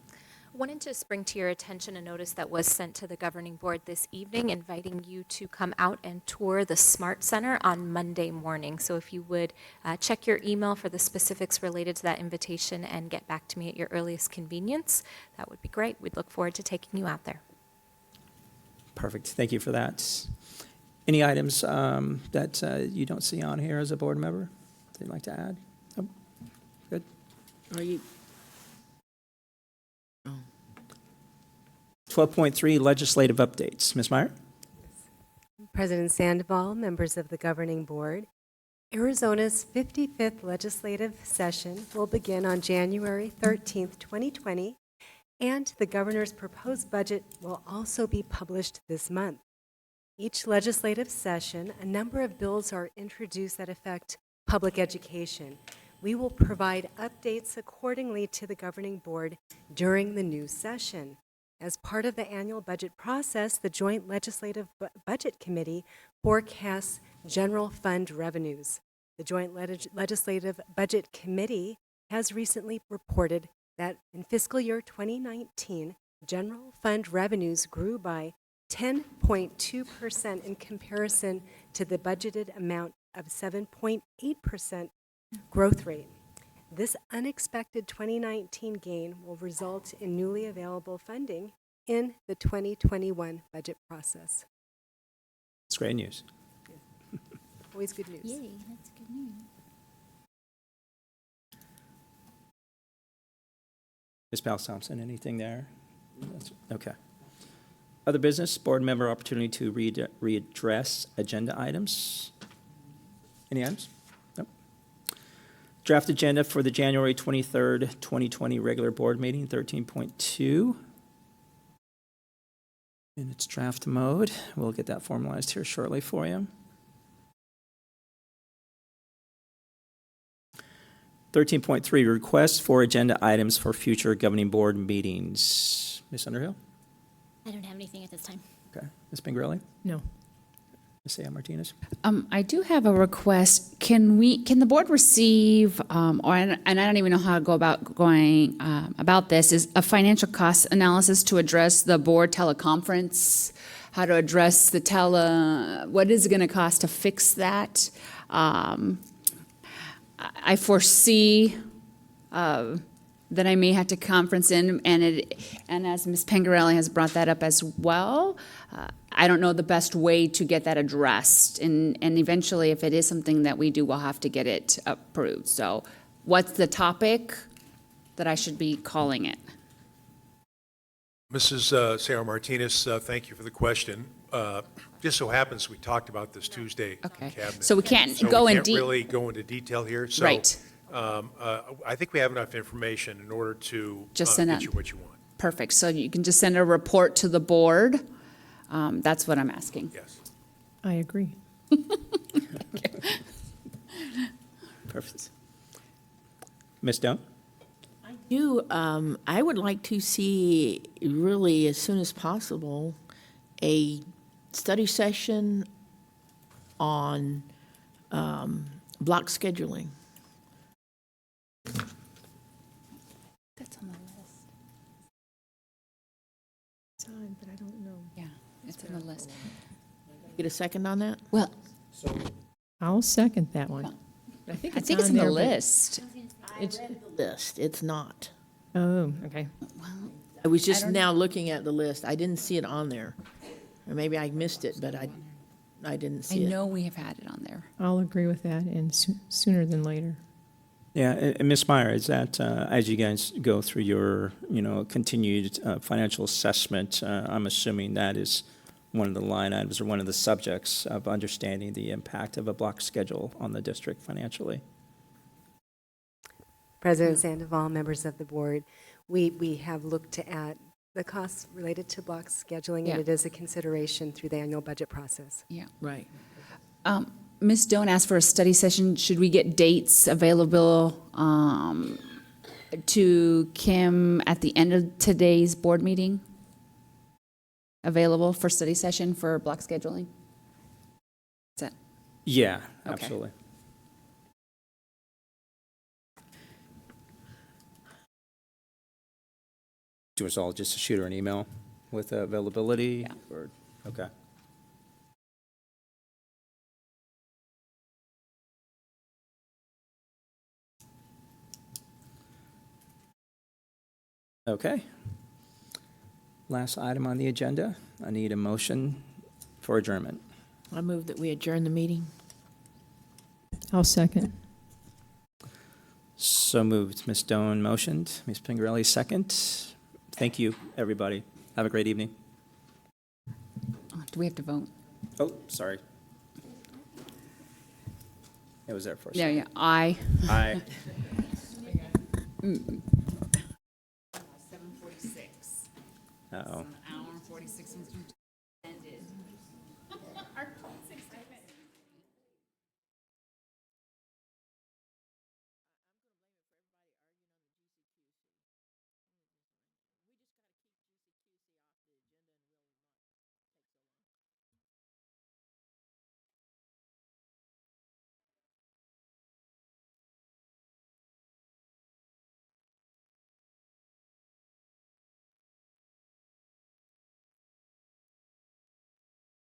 Wanted to bring to your attention a notice that was sent to the governing board this evening inviting you to come out and tour the Smart Center on Monday morning. So if you would check your email for the specifics related to that invitation and get back to me at your earliest convenience, that would be great. We'd look forward to taking you out there. Perfect. Thank you for that. Any items that you don't see on here as a board member that you'd like to add? Oh, good. Are you, 12.3 legislative updates. Ms. Meyer? President Sandoval, members of the governing board, Arizona's 55th legislative session will begin on January 13th, 2020, and the governor's proposed budget will also be published this month. Each legislative session, a number of bills are introduced that affect public education. We will provide updates accordingly to the governing board during the new session. As part of the annual budget process, the Joint Legislative Budget Committee forecasts general fund revenues. The Joint Legislative Budget Committee has recently reported that in fiscal year 2019, general fund revenues grew by 10.2% in comparison to the budgeted amount of 7.8% growth rate. This unexpected 2019 gain will result in newly available funding in the 2021 budget process. It's great news. Always good news. Yay, that's good news. Ms. Pals Thompson, anything there? Okay. Other business, board member opportunity to readdress agenda items. Any items? Nope. Draft agenda for the January 23rd, 2020 regular board meeting, 13.2. In its draft mode. We'll get that formalized here shortly for you. 13.3, requests for agenda items for future governing board meetings. Ms. Underhill? I don't have anything at this time. Okay. Ms. Pingrelli? No. Ms. Saya Martinez? I do have a request. Can the board receive, and I don't even know how to go about going about this, is a financial cost analysis to address the board teleconference, how to address the what is it going to cost to fix that? I foresee that I may have to conference in, and as Ms. Pengarelli has brought that up as well, I don't know the best way to get that addressed, and eventually, if it is something that we do, we'll have to get it approved. So what's the that I should be calling it? Mrs. Sarah Martinez, thank you for the question. Just so happens we talked about this Tuesday in Okay. cabinet. So we can't So go we in can't deep. really go into detail here. So, Right. I think we have enough information in order to Just send get out- you what you want. Perfect. So you can just send a report to the board. That's what I'm asking. Yes. I agree. Perfect. Ms. Stone? I would like to see, really, as soon as possible, a study session on block scheduling. That's on the list. Time, but I don't know. Yeah, it's on the list. Get a second on that? Well, I'll second that one. I think I think it's on the there, but list. it's- List, it's not. Oh, okay. I was just don't now looking at the list. I didn't see it on there. Or maybe I missed it, but I didn't I see it. know we have had it on there. I'll agree with that, and sooner than later. Yeah, and Ms. Meyer, is that, as you guys go through your, continued financial assessment, I'm assuming that is one of the line items or one of the subjects of understanding the impact of a block schedule on the district financially? President Sandoval, members of the board, we have looked at the costs related to block scheduling, Yeah. and it is a consideration through the annual budget process. Yeah. Right. Ms. Doan asked for a study session. Should we get dates available to Kim at the end of today's board meeting? Available for study session for block scheduling? Is that, Yeah, Okay. absolutely. Do us all just shoot her an email with availability? Yeah. Or, okay. Okay. Last item on the agenda, I need a motion for adjournment. I move that we adjourn the meeting. I'll second. So moved. Ms. Doan motioned. Ms. Pingarelli second. Thank you, everybody. Have a great evening. do we have to vote? Oh, sorry. It was there first. Yeah, yeah, aye. Aye. 7:46. Uh-oh. An hour and 46 minutes.